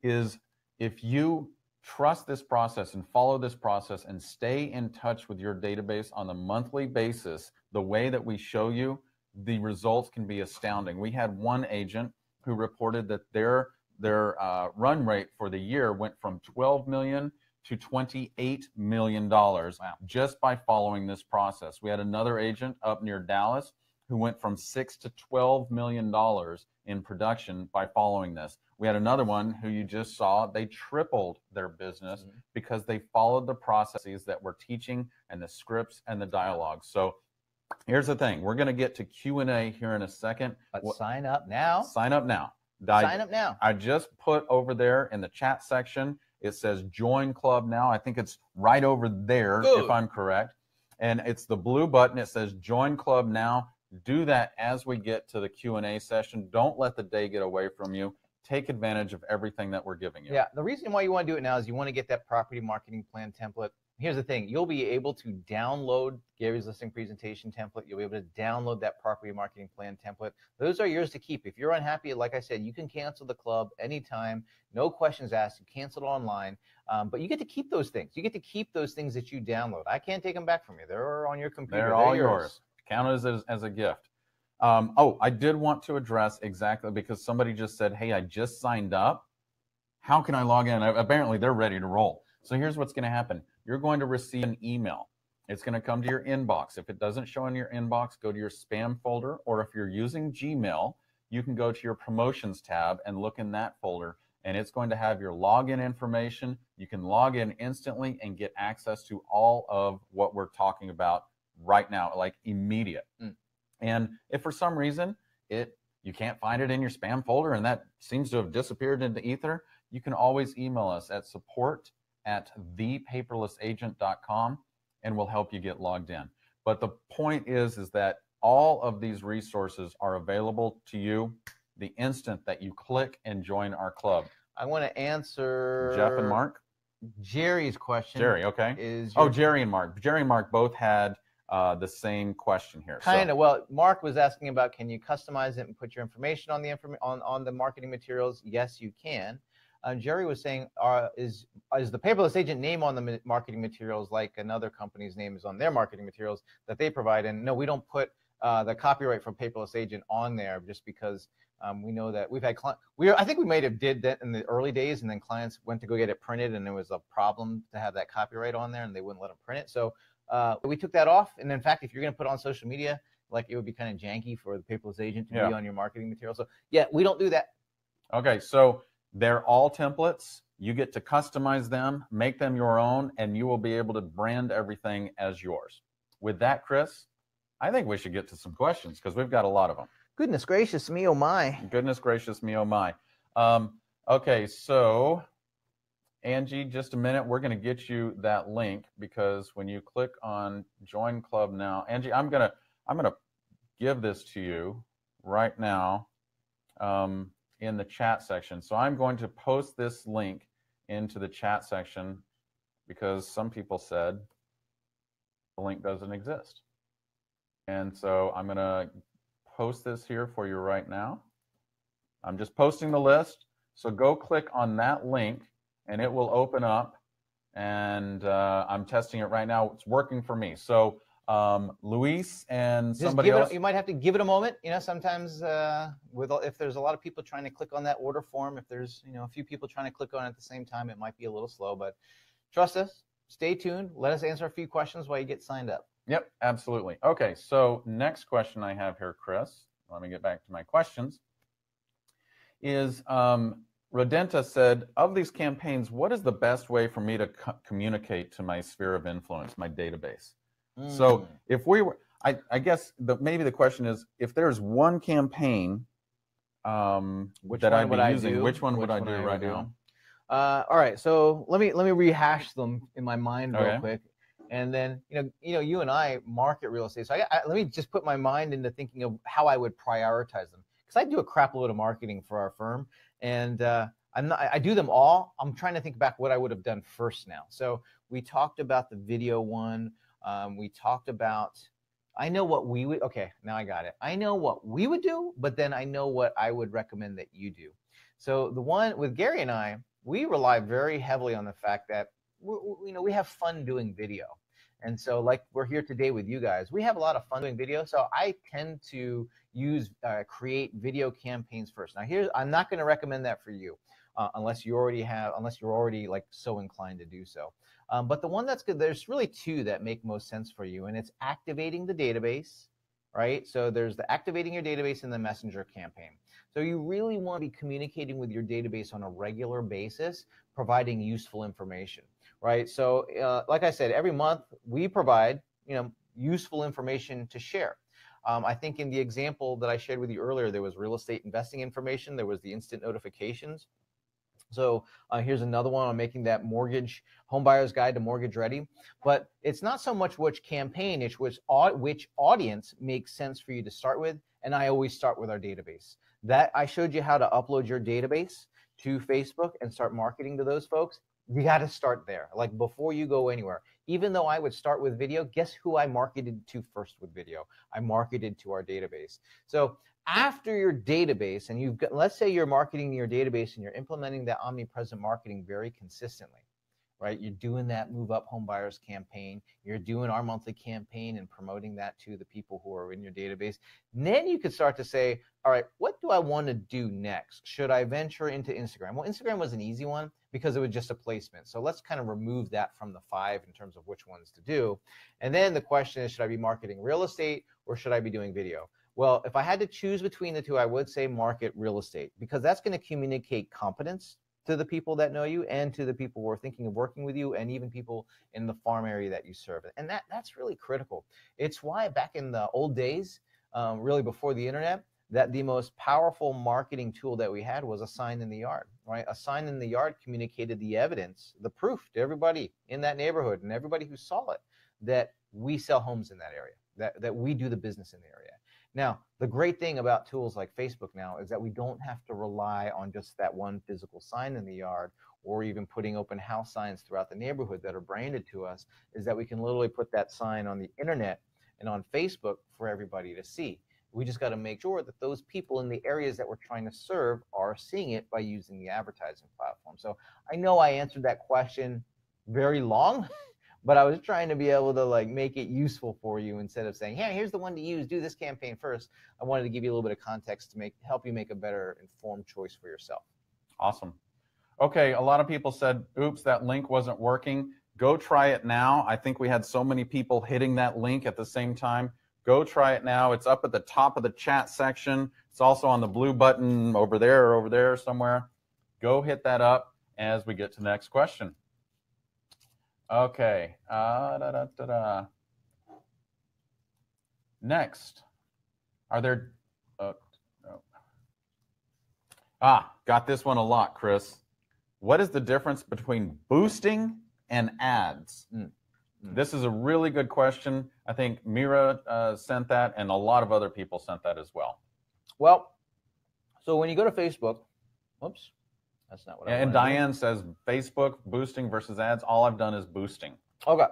is if you trust this process and follow this process and stay in touch with your database on a monthly basis, the way that we show you, the results can be astounding. We had one agent who reported that their run rate for the year went from $12 million to $28 million just by following this process. We had another agent up near Dallas who went from $6 to $12 million in production by following this. We had another one who you just saw, they tripled their business because they followed the processes that we're teaching and the scripts and the dialogue. So here's the thing, we're going to get to Q&A here in a second. But sign up now. Sign up now. Sign up now. I just put over there in the chat section, it says join club now. I think it's right over there, if I'm correct. And it's the blue button. It says join club now. Do that as we get to the Q&A session. Don't let the day get away from you. Take advantage of everything that we're giving you. Yeah, the reason why you want to do it now is you want to get that property marketing plan template. Here's the thing, you'll be able to download Gary's listing presentation template. You'll be able to download that property marketing plan template. Those are yours to keep. If you're unhappy, like I said, you can cancel the club anytime, no questions asked. You cancel it online, but you get to keep those things. You get to keep those things that you download. I can't take them back from you. They're on your computer. They're all yours. Count it as a gift. I did want to address exactly, because somebody just said, hey, I just signed up. How can I log in? Apparently, they're ready to roll. So here's what's going to happen. You're going to receive an email. It's going to come to your inbox. If it doesn't show in your inbox, go to your spam folder, or if you're using Gmail, you can go to your promotions tab and look in that folder, and it's going to have your login information. You can log in instantly and get access to all of what we're talking about right now, like immediate. And if for some reason you can't find it in your spam folder and that seems to have disappeared into ether, you can always email us at support@thepaperlessagent.com and we'll help you get logged in. But the point is that all of these resources are available to you the instant that you click and join our club. I want to answer Jeff and Mark. Jerry's question. Jerry, okay. Is Jerry and Mark. Jerry and Mark both had the same question here. Kind of. Well, Mark was asking about, can you customize it and put your information on the on the marketing materials? Yes, you can. Jerry was saying, is the Paperless Agent name on the marketing materials like another company's name is on their marketing materials that they provide? And no, we don't put the copyright from Paperless Agent on there just because we know that we've had I think we might have did that in the early days, and then clients went to go get it printed, and there was a problem to have that copyright on there, and they wouldn't let them print it. So we took that off. And in fact, if you're going to put it on social media, like it would be kind of janky for the Paperless Agent to be on your marketing material. So yeah, we don't do that. Okay, so they're all templates. You get to customize them, make them your own, and you will be able to brand everything as yours. With that, Chris, I think we should get to some questions because we've got a lot of them. Goodness gracious me, oh my. Goodness gracious me, oh my. Okay, so Angie, just a minute. We're going to get you that link because when you click on Join Club now, Angie, I'm gonna give this to you right now in the chat section. So I'm going to post this link into the chat section because some people said the link doesn't exist. And so I'm going to post this here for you right now. I'm just posting the list. So go click on that link and it will open up. And I'm testing it right now. It's working for me. So Luis and somebody else. You might have to give it a moment. You know, sometimes if there's a lot of people trying to click on that order form, if there's a few people trying to click on it at the same time, it might be a little slow. But trust us. Stay tuned. Let us answer a few questions while you get signed up. Yep, absolutely. Okay, so next question I have here, Chris, let me get back to my questions, is Rodenta said, of these campaigns, what is the best way for me to communicate to my sphere of influence, my database? So if we were, I guess maybe the question is, if there's one campaign that I'd be using, which one would I do right now? All right, so let me rehash them in my mind real quick. And then, you and I market real estate. So let me just put my mind into thinking of how I would prioritize them. Because I do a crap load of marketing for our firm. And I do them all. I'm trying to think back what I would have done first now. So we talked about the video one. We talked about, I know what we would, okay, now I got it. I know what we would do, but then I know what I would recommend that you do. So the one with Gary and I, we rely very heavily on the fact that we have fun doing video. And so like we're here today with you guys, we have a lot of fun doing video. So I tend to create video campaigns first. Now I'm not going to recommend that for you unless you're already like so inclined to do so. But the one that's good, there's really two that make most sense for you, and it's activating the database, right? So there's the activating your database and the messenger campaign. So you really want to be communicating with your database on a regular basis, providing useful information, right? So like I said, every month we provide, useful information to share. I think in the example that I shared with you earlier, there was real estate investing information. There was the instant notifications. So here's another one on making that mortgage home buyer's guide to mortgage ready. But it's not so much which campaign, it's which audience makes sense for you to start with. And I always start with our database. That I showed you how to upload your database to Facebook and start marketing to those folks. You got to start there, like before you go anywhere. Even though I would start with video, guess who I marketed to first with video? I marketed to our database. So after your database, and you've got, let's say you're marketing your database and you're implementing that omnipresent marketing very consistently, right? You're doing that Move Up Home Buyers campaign. You're doing our monthly campaign and promoting that to the people who are in your database. And then you could start to say, all right, what do I want to do next? Should I venture into Instagram? Well, Instagram was an easy one because it was just a placement. So let's kind of remove that from the 5 in terms of which ones to do. And then the question is, should I be marketing real estate or should I be doing video? Well, if I had to choose between the two, I would say market real estate because that's going to communicate competence to the people that know you and to the people who are thinking of working with you and even people in the farm area that you serve. And that's really critical. It's why back in the old days, really before the internet, that the most powerful marketing tool that we had was a sign in the yard, right? A sign in the yard communicated the evidence, the proof to everybody in that neighborhood and everybody who saw it that we sell homes in that area, that we do the business in the area. Now, the great thing about tools like Facebook now is that we don't have to rely on just that one physical sign in the yard or even putting open house signs throughout the neighborhood that are branded to us, is that we can literally put that sign on the internet and on Facebook for everybody to see. We just got to make sure that those people in the areas that we're trying to serve are seeing it by using the advertising platform. So I know I answered that question very long, but I was trying to be able to like make it useful for you instead of saying, hey, here's the one to use, do this campaign first. I wanted to give you a little bit of context to help you make a better informed choice for yourself. Awesome. Okay, a lot of people said, oops, that link wasn't working. Go try it now. I think we had so many people hitting that link at the same time. Go try it now. It's up at the top of the chat section. It's also on the blue button over there or over there somewhere. Go hit that up as we get to the next question. Okay. Next, are there... got this one a lot, Chris. What is the difference between boosting and ads? This is a really good question. I think Mira sent that, and a lot of other people sent that as well. Well, so when you go to Facebook, whoops, that's not what I wanted. And Diane says Facebook boosting versus ads. All I've done is boosting. Okay.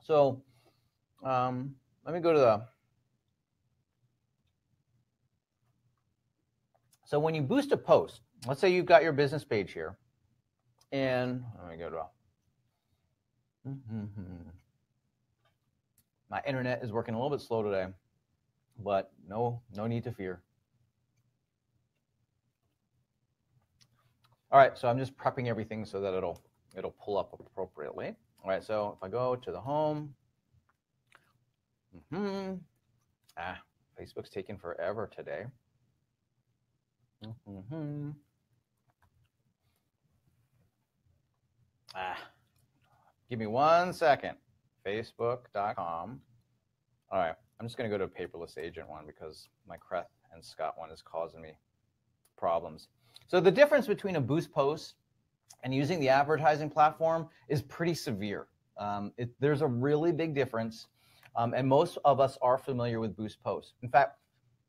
So let me go to the... So when you boost a post, let's say you've got your business page here, and let me go to... My internet is working a little bit slow today, but no need to fear. All right, so I'm just prepping everything so that it'll pull up appropriately. All right, so if I go to the home, Facebook's taking forever today. Give me 1 second. Facebook.com. All right, I'm just going to go to a Paperless Agent one because my Kreth and Scott one is causing me problems. So the difference between a boost post and using the advertising platform is pretty severe. There's a really big difference, and most of us are familiar with boost posts. In fact,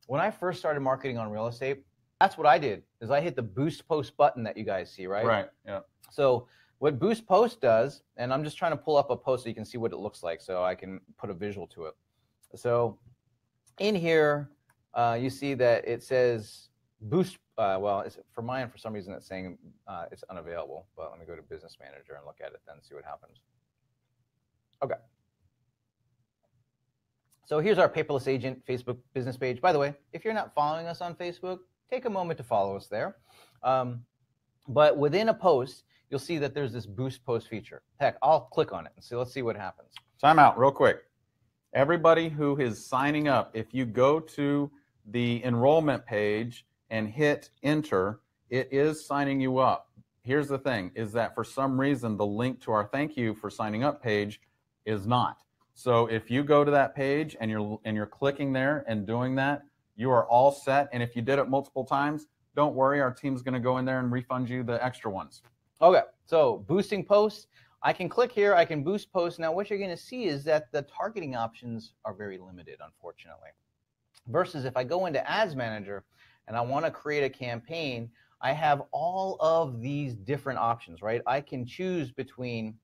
when I first started marketing on real estate, that's what I did, is I hit the boost post button that you guys see, right? Right, yeah. So what boost post does, and I'm just trying to pull up a post so you can see what it looks like so I can put a visual to it. So in here, you see that it says boost, well, for mine, for some reason it's saying it's unavailable, but let me go to Business Manager and look at it then and see what happens. Okay. So here's our Paperless Agent Facebook business page. By the way, if you're not following us on Facebook, take a moment to follow us there. But within a post, you'll see that there's this boost post feature. Heck, I'll click on it and see. Let's see what happens. Time out real quick. Everybody who is signing up, if you go to the enrollment page and hit enter, it is signing you up. Here's the thing, is that for some reason, the link to our thank you for signing up page is not. So if you go to that page and you're clicking there and doing that, you are all set. And if you did it multiple times, don't worry, our team's going to go in there and refund you the extra ones. Okay, so boosting posts, I can click here, I can boost posts. Now what you're going to see is that the targeting options are very limited, unfortunately. Versus if I go into Ads Manager and I want to create a campaign, I have all of these different options, right? I can choose between,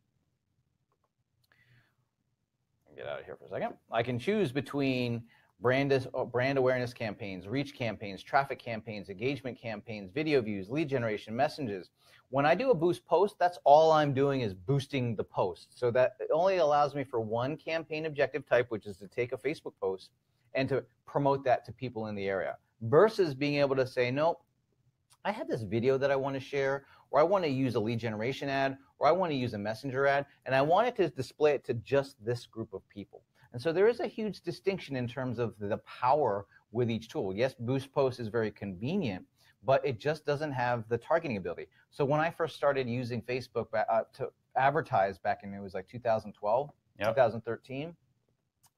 get out of here for a second. I can choose between brand awareness campaigns, reach campaigns, traffic campaigns, engagement campaigns, video views, lead generation, messages. When I do a boost post, that's all I'm doing is boosting the post. So that it only allows me for one campaign objective type, which is to take a Facebook post and to promote that to people in the area, versus being able to say, no, I have this video that I want to share, or I want to use a lead generation ad, or I want to use a messenger ad, and I want it to display it to just this group of people. And so there is a huge distinction in terms of the power with each tool. Yes, Boost Post is very convenient, but it just doesn't have the targeting ability. So when I first started using Facebook to advertise back in, it was like 2012, yep. 2013,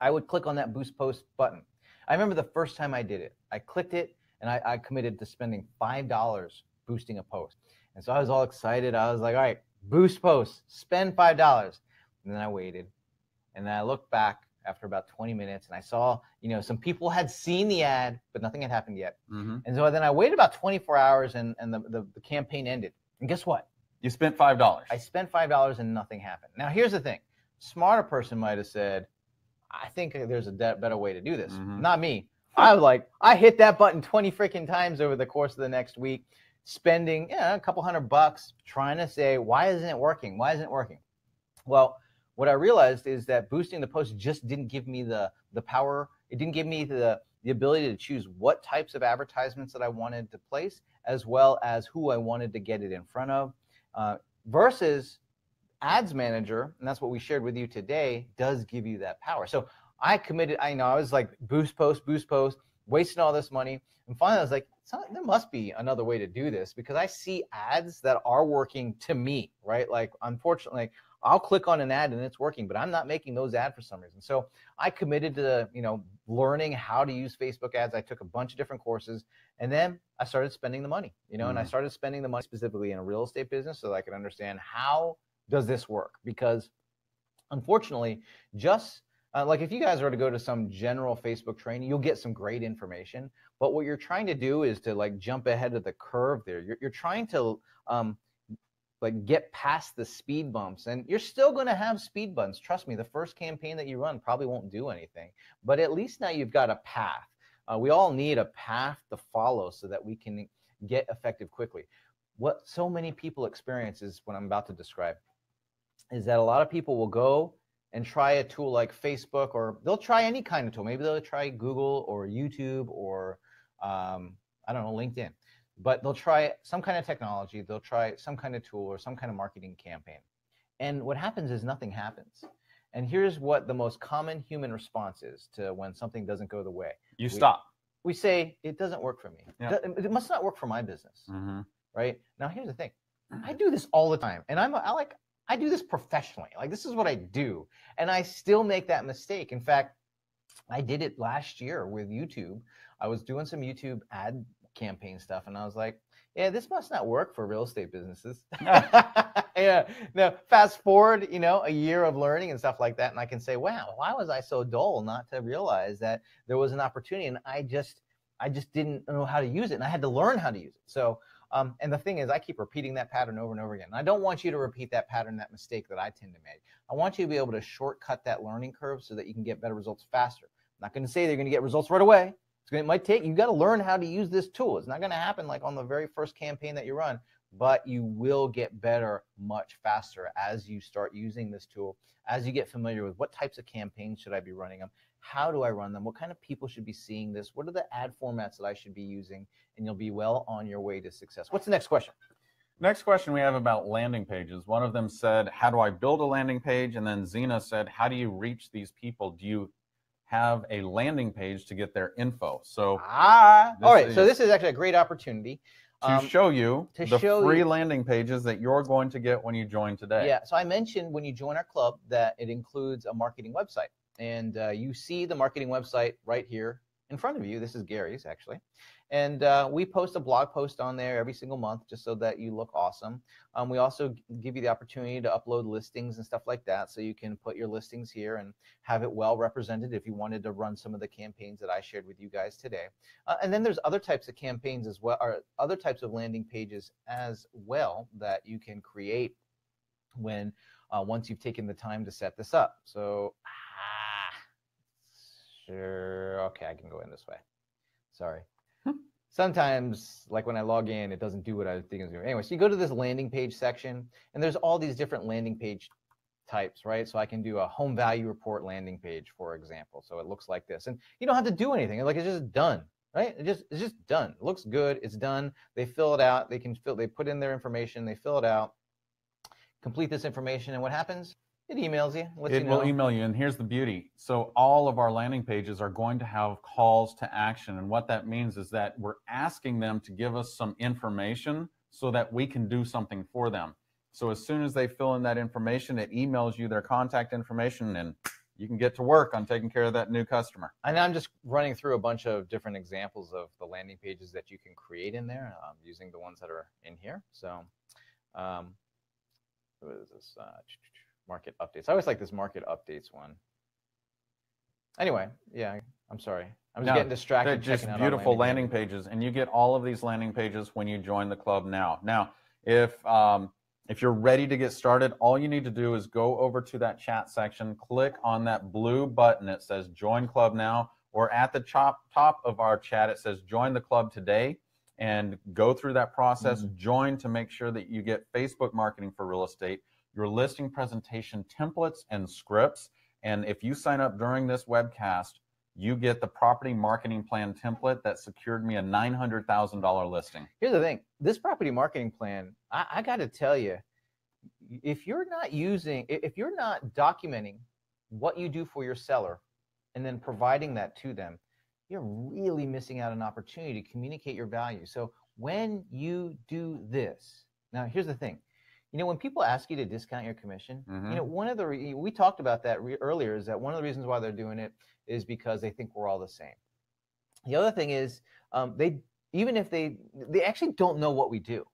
I would click on that Boost Post button. I remember the first time I did it. I clicked it, and I committed to spending $5 boosting a post. And so I was all excited. I was like, all right, Boost Post, spend $5. And then I waited, and then I looked back after about 20 minutes, and I saw, some people had seen the ad, but nothing had happened yet. Mm-hmm. And so then I waited about 24 hours, and the campaign ended. And guess what? You spent $5. I spent $5 and nothing happened. Now, here's the thing. Smarter person might have said, I think there's a better way to do this. Not me. I hit that button 20 freaking times over the course of the next week, spending a couple $100 trying to say, why isn't it working? Why isn't it working? Well, what I realized is that boosting the post just didn't give me the power. It didn't give me the ability to choose what types of advertisements that I wanted to place, as well as who I wanted to get it in front of, versus Ads Manager, and that's what we shared with you today, does give you that power. So I committed, I was like boost post, wasting all this money. And finally I was like, there must be another way to do this, because I see ads that are working to me, right? Like, unfortunately, I'll click on an ad and it's working, but I'm not making those ads for some reason. So I committed to, learning how to use Facebook ads. I took a bunch of different courses, and then I started spending the money, and I started spending the money specifically in a real estate business so that I could understand how does this work? Because unfortunately, just like if you guys were to go to some general Facebook training, you'll get some great information. But what you're trying to do is to like jump ahead of the curve there. You're trying to like get past the speed bumps, and you're still going to have speed bumps. Trust me, the first campaign that you run probably won't do anything, but at least now you've got a path. We all need a path to follow so that we can get effective quickly. What so many people experience is what I'm about to describe, is that a lot of people will go and try a tool like Facebook, or they'll try any kind of tool. Maybe they'll try Google or YouTube or I don't know, LinkedIn. But they'll try some kind of technology, they'll try some kind of tool or some kind of marketing campaign. And what happens is nothing happens. And here's what the most common human response is to when something doesn't go the way. You stop. We say, it doesn't work for me. Yeah. It must not work for my business, right? Now, here's the thing. I do this all the time. And I do this professionally. Like, this is what I do. And I still make that mistake. In fact, I did it last year with YouTube. I was doing some YouTube ad campaign stuff, and I was like, yeah, this must not work for real estate businesses. Yeah. Now, fast forward, a year of learning and stuff like that, and I can say, wow, why was I so dull not to realize that there was an opportunity, and I just didn't know how to use it, and I had to learn how to use it. So, and the thing is, I keep repeating that pattern over and over again. And I don't want you to repeat that pattern, that mistake that I tend to make. I want you to be able to shortcut that learning curve so that you can get better results faster. I'm not going to say they're going to get results right away. It might take, you got to learn how to use this tool. It's not going to happen like on the very first campaign that you run, but you will get better much faster as you start using this tool, as you get familiar with what types of campaigns should I be running them, how do I run them, what kind of people should be seeing this, what are the ad formats that I should be using, and you'll be well on your way to success. What's the next question? Next question we have about landing pages. One of them said, how do I build a landing page? And then Zena said, how do you reach these people? Do you have a landing page to get their info? So all right, so this is actually a great opportunity to show you the free landing pages that you're going to get when you join today. Yeah, so I mentioned when you join our club that it includes a marketing website, and you see the marketing website right here in front of you. This is Gary's, actually. And we post a blog post on there every single month just so that you look awesome. We also give you the opportunity to upload listings and stuff like that, so you can put your listings here and have it well represented if you wanted to run some of the campaigns that I shared with you guys today. And then there's other types of campaigns as well, or other types of landing pages as well that you can create when once you've taken the time to set this up. So, sure, okay, I can go in this way. Sorry. Sometimes, like when I log in, it doesn't do what I think it's doing. Anyway, so you go to this landing page section, and there's all these different landing page types, right? So I can do a home value report landing page, for example. So it looks like this, and you don't have to do anything. Like, it's just done, right? It's just done. It looks good. It's done. They fill it out. They put in their information. They fill it out. Complete this information, and what happens? It emails you. It will email you, and here's the beauty. So all of our landing pages are going to have calls to action, and what that means is that we're asking them to give us some information so that we can do something for them. So as soon as they fill in that information, it emails you their contact information, and you can get to work on taking care of that new customer. And I'm just running through a bunch of different examples of the landing pages that you can create in there, using the ones that are in here. So what is this? Market updates. I always like this market updates one. Anyway, yeah, I'm sorry. I'm just getting distracted. They're just beautiful landing pages, and you get all of these landing pages when you join the club now. Now, if If you're ready to get started, all you need to do is go over to that chat section, click on that blue button. It says Join Club Now, or at the top of our chat, it says Join the Club Today, and go through that process. Join to make sure that you get Facebook marketing for real estate, your listing presentation templates and scripts. And if you sign up during this webcast, you get the property marketing plan template that secured me a $900,000 listing. Here's the thing. This property marketing plan, I got to tell you, if you're not documenting what you do for your seller and then providing that to them, you're really missing out on an opportunity to communicate your value. So when you do this, now here's the thing. You know, when people ask you to discount your commission, you know, one of the, we talked about that earlier, is that one of the reasons why they're doing it is because they think we're all the same. The other thing is, even if they actually don't know what we do.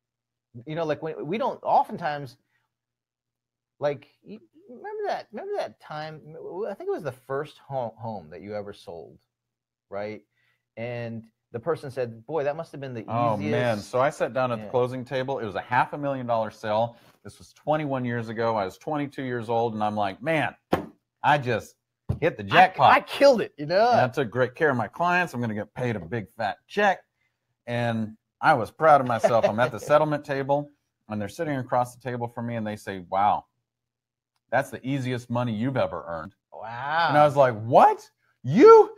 You know, like when we don't, oftentimes, like, remember that time, I think it was the first home that you ever sold, right? And the person said, boy, that must have been the easiest. Oh man, so I sat down at the closing table. It was a $500,000 sale. This was 21 years ago. I was 22 years old, and I'm like, man, I just hit the jackpot. I killed it, you know? And I took great care of my clients. I'm going to get paid a big fat check. And I was proud of myself. I'm at the settlement table, and they're sitting across the table from me, and they say, wow, that's the easiest money you've ever earned. Wow. And I was like, what? You?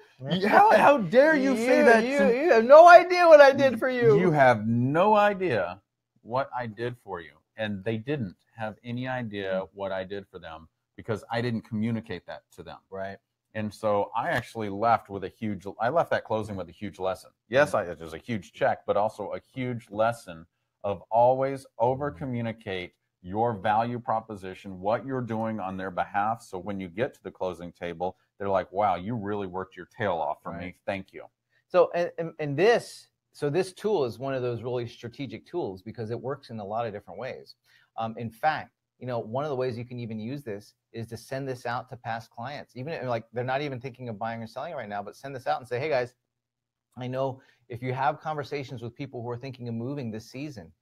How dare you say that? You have no idea what I did for you. You have no idea what I did for you. And they didn't have any idea what I did for them, because I didn't communicate that to them. Right. And so I actually left that closing with a huge lesson. Yes, it was a huge check, but also a huge lesson of always over communicate your value proposition, what you're doing on their behalf. So when you get to the closing table, they're like, wow, you really worked your tail off for me. Thank you. So, this tool is one of those really strategic tools, because it works in a lot of different ways. In fact, you know, one of the ways you can even use this is to send this out to past clients, even if, like, they're not even thinking of buying or selling right now, but send this out and say, hey guys, I know if you have conversations with people who are thinking of moving this season,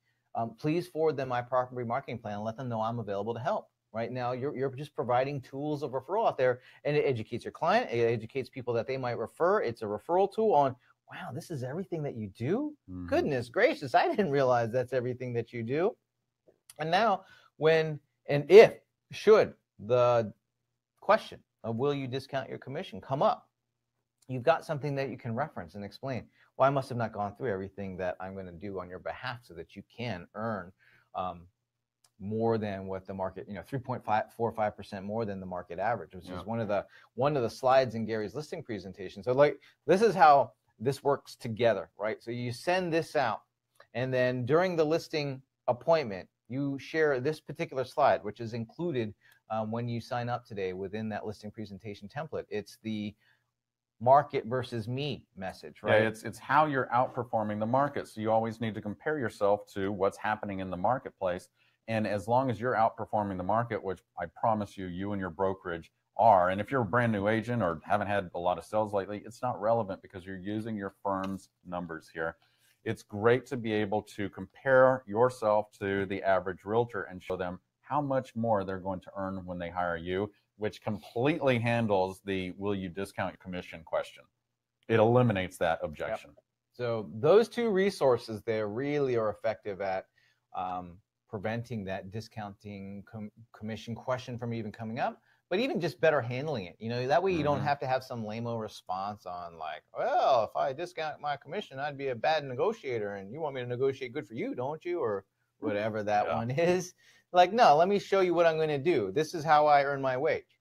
please forward them my property marketing plan and let them know I'm available to help. Right now, you're just providing tools of referral out there, and it educates your client. It educates people that they might refer. It's a referral tool on, wow, this is everything that you do? Goodness gracious, I didn't realize that's everything that you do. And now, should the question of will you discount your commission come up, you've got something that you can reference and explain. Well, I must have not gone through everything that I'm going to do on your behalf so that you can earn more than what the market, 3.45% more than the market average, which is one of the slides in Gary's listing presentation. So, like, this is how this works together, right? So you send this out, and then during the listing appointment, you share this particular slide, which is included when you sign up today within that listing presentation template. It's the market versus me message, right? Yeah, it's how you're outperforming the market. So you always need to compare yourself to what's happening in the marketplace. And as long as you're outperforming the market, which I promise you and your brokerage are, and if you're a brand new agent or haven't had a lot of sales lately, it's not relevant because you're using your firm's numbers here. It's great to be able to compare yourself to the average realtor and show them how much more they're going to earn when they hire you, which completely handles the will you discount your commission question. It eliminates that objection. Yep. So those two resources there really are effective at preventing that discounting commission question from even coming up, but even just better handling it. You know, that way you don't have to have some lame-o response on like, well, if I discount my commission, I'd be a bad negotiator, and you want me to negotiate good for you, don't you? Or whatever that one is. Like, no, let me show you what I'm going to do. This is how I earn my wage.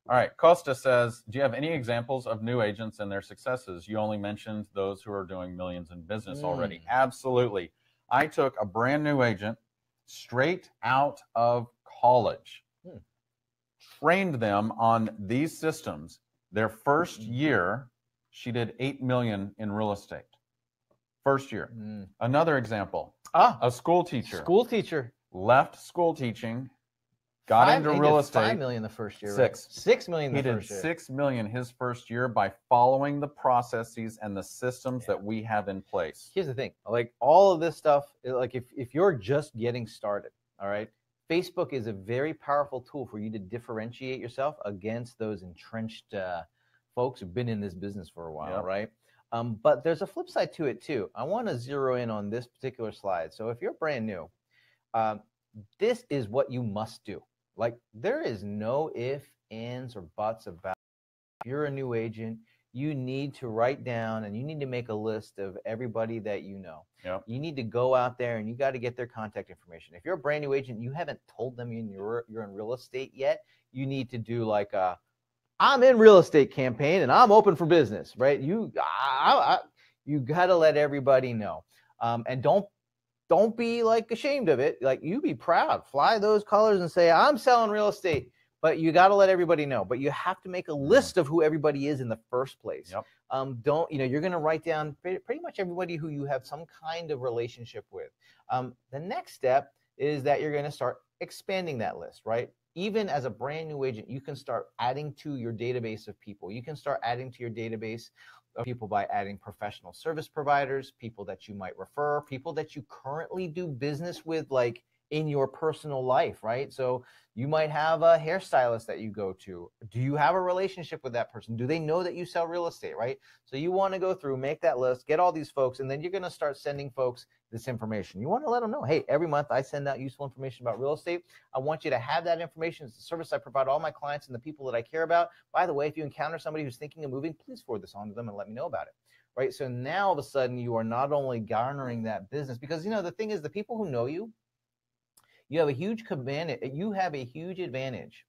All right. Costa says, do you have any examples of new agents and their successes? You only mentioned those who are doing millions in business already. Absolutely. I took a brand new agent straight out of college, trained them on these systems. Their first year, she did $8 million in real estate. First year. Another example, a school teacher. School teacher. Left school teaching, got into real estate. $5 million the first year. Six. Right? $6 million the first year. He did $6 million his first year by following the processes and the systems that we have in place. Here's the thing, like all of this stuff, like if you're just getting started, All right. Facebook is a very powerful tool for you to differentiate yourself against those entrenched folks who've been in this business for a while, right? But there's a flip side to it too. I want to zero in on this particular slide. So if you're brand new, this is what you must do. Like, there is no ifs, ands, or buts about it. If you're a new agent, you need to write down and you need to make a list of everybody that you know. You need to go out there and you got to get their contact information. If you're a brand new agent, you haven't told them you're in real estate yet, you need to do like a I'm in real estate campaign and I'm open for business, right? You got to let everybody know. And don't be like ashamed of it. Like, you be proud, fly those colors and say, I'm selling real estate. But you got to let everybody know. But you have to make a list of who everybody is in the first place. Don't, you're going to write down pretty much everybody who you have some kind of relationship with. The next step is that you're going to start expanding that list, right? Even as a brand new agent, you can start adding to your database of people. You can start adding to your database of people by adding professional service providers, people that you might refer, people that you currently do business with, like in your personal life, right? So you might have a hairstylist that you go to. Do you have a relationship with that person? Do they know that you sell real estate, right? So you want to go through, make that list, get all these folks, and then you're going to start sending folks this information. You want to let them know, hey, every month I send out useful information about real estate. I want you to have that information. It's a service I provide all my clients and the people that I care about. By the way, if you encounter somebody who's thinking of moving, please forward this on to them and let me know about it, right? So now all of a sudden you are not only garnering that business, because the thing is, the people who know you, you have a huge advantage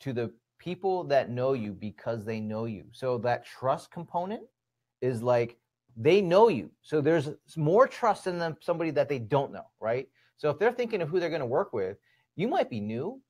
to the people that know you because they know you. So that trust component is like, they know you. So there's more trust in them, somebody that they don't know, right? So if they're thinking of who they're going to work with, you might be new,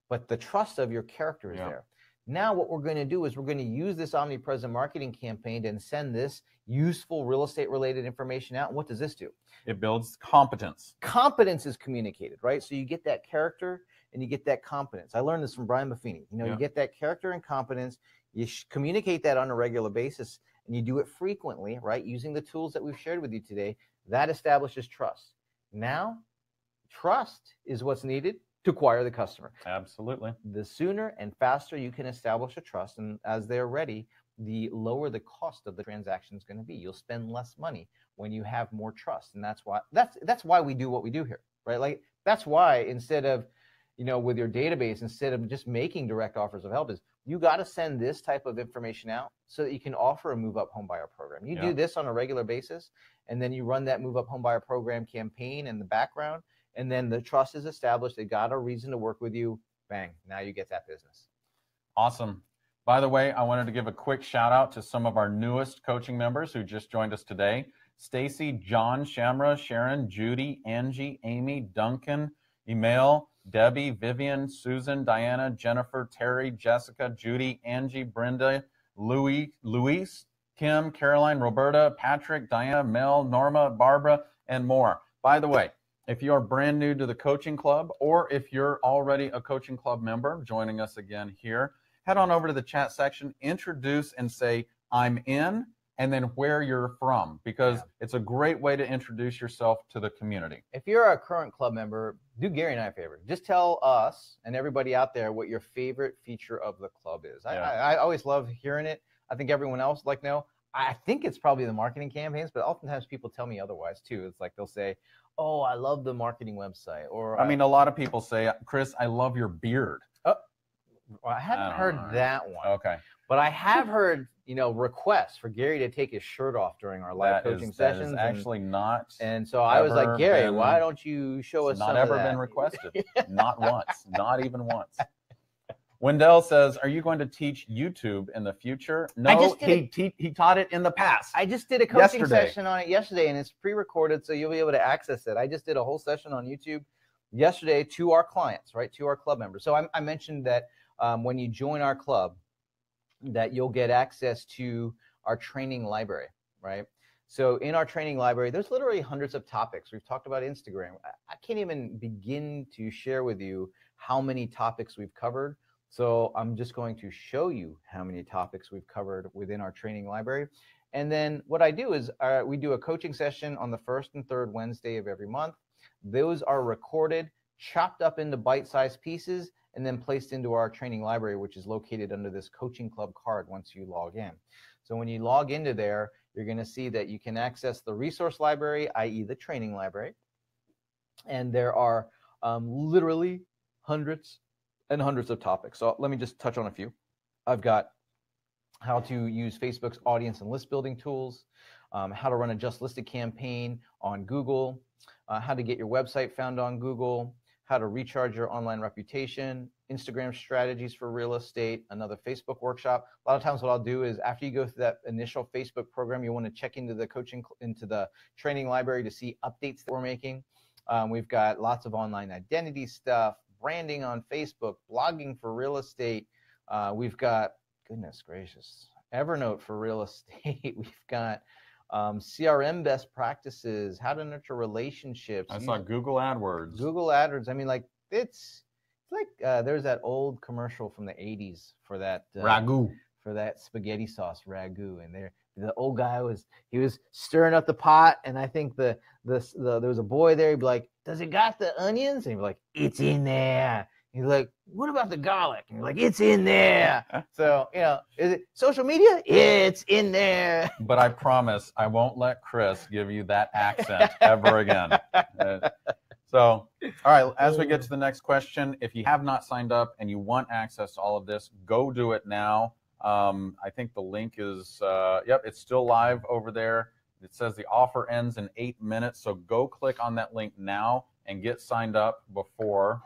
but the trust of your character is there. Now what we're going to do is we're going to use this omnipresent marketing campaign and send this useful real estate related information out. And what does this do? It builds competence. Competence is communicated, right? So you get that character and you get that competence. I learned this from Brian Buffini. You get that character and competence. You communicate that on a regular basis, and you do it frequently, right? Using the tools that we've shared with you today, that establishes trust. Now, trust is what's needed to acquire the customer. Absolutely. The sooner and faster you can establish a trust, and as they're ready, the lower the cost of the transaction is going to be. You'll spend less money when you have more trust, and that's why we do what we do here, right? Like, that's why instead of, with your database, instead of just making direct offers of help, is you got to send this type of information out so that you can offer a move up home buyer program. You do this on a regular basis, and then you run that move up home buyer program campaign in the background, and then the trust is established. They got a reason to work with you. Bang, now you get that business. Awesome. By the way, I wanted to give a quick shout out to some of our newest coaching members who just joined us today. Stacy, John, Shamra, Sharon, Judy, Angie, Amy, Duncan, Email, Debbie, Vivian, Susan, Diana, Jennifer, Terry, Jessica, Judy, Angie, Brenda, Luis, Kim, Caroline, Roberta, Patrick, Diana, Mel, Norma, Barbara, and more. By the way, if you are brand new to the coaching club, or if you're already a coaching club member joining us again here, head on over to the chat section, introduce and say, I'm in, and then where you're from, because it's a great way to introduce yourself to the community. If you're a current club member, do Gary and I a favor. Just tell us and everybody out there what your favorite feature of the club is. I always love hearing it. I think everyone else would like to know. I think it's probably the marketing campaigns, but oftentimes people tell me otherwise too. It's like they'll say, oh, I love the marketing website. Or I mean, a lot of people say, Chris, I love your beard. Well, I haven't heard that one. Okay. But I have heard, requests for Gary to take his shirt off during our live coaching sessions. That is actually not. And so I was like, Gary, why don't you show us some of that? Not ever been requested. Not once. Not even once. Wendell says, are you going to teach YouTube in the future? No, he taught it in the past. I just did a coaching session on it yesterday, and it's pre-recorded, so you'll be able to access it. I just did a whole session on YouTube yesterday to our clients, right, to our club members. So I mentioned that when you join our club, that you'll get access to our training library, right? So in our training library, there's literally hundreds of topics. We've talked about Instagram. I can't even begin to share with you how many topics we've covered. So I'm just going to show you how many topics we've covered within our training library. And then what I do is we do a coaching session on the first and third Wednesday of every month. Those are recorded. chopped up into bite-sized pieces, and then placed into our training library, which is located under this Coaching Club card once you log in. So when you log into there, you're going to see that you can access the resource library, i.e. the training library. And there are literally hundreds and hundreds of topics. So let me just touch on a few. I've got how to use Facebook's audience and list building tools, how to run a just listed campaign on Google, how to get your website found on Google, how to recharge your online reputation, Instagram strategies for real estate, another Facebook workshop. A lot of times what I'll do is after you go through that initial Facebook program, you want to check into the training library to see updates that we're making. We've got lots of online identity stuff, branding on Facebook, blogging for real estate. We've got, goodness gracious, Evernote for real estate. We've got CRM best practices, how to nurture relationships. I saw Google AdWords. Google AdWords. I mean, like it's like there's that old commercial from the 80s for that ragu, for that spaghetti sauce ragu, and the old guy was stirring up the pot, and I think there was a boy there. He'd be like, "Does it got the onions?" And he'd be like, "It's in there." He's like, "What about the garlic?" And you're like, "It's in there." So, is it social media? It's in there. But I promise I won't let Chris give you that accent ever again. So, all right, as we get to the next question, if you have not signed up and you want access to all of this, go do it now. I think the link is, it's still live over there. It says the offer ends in 8 minutes. So go click on that link now and get signed up before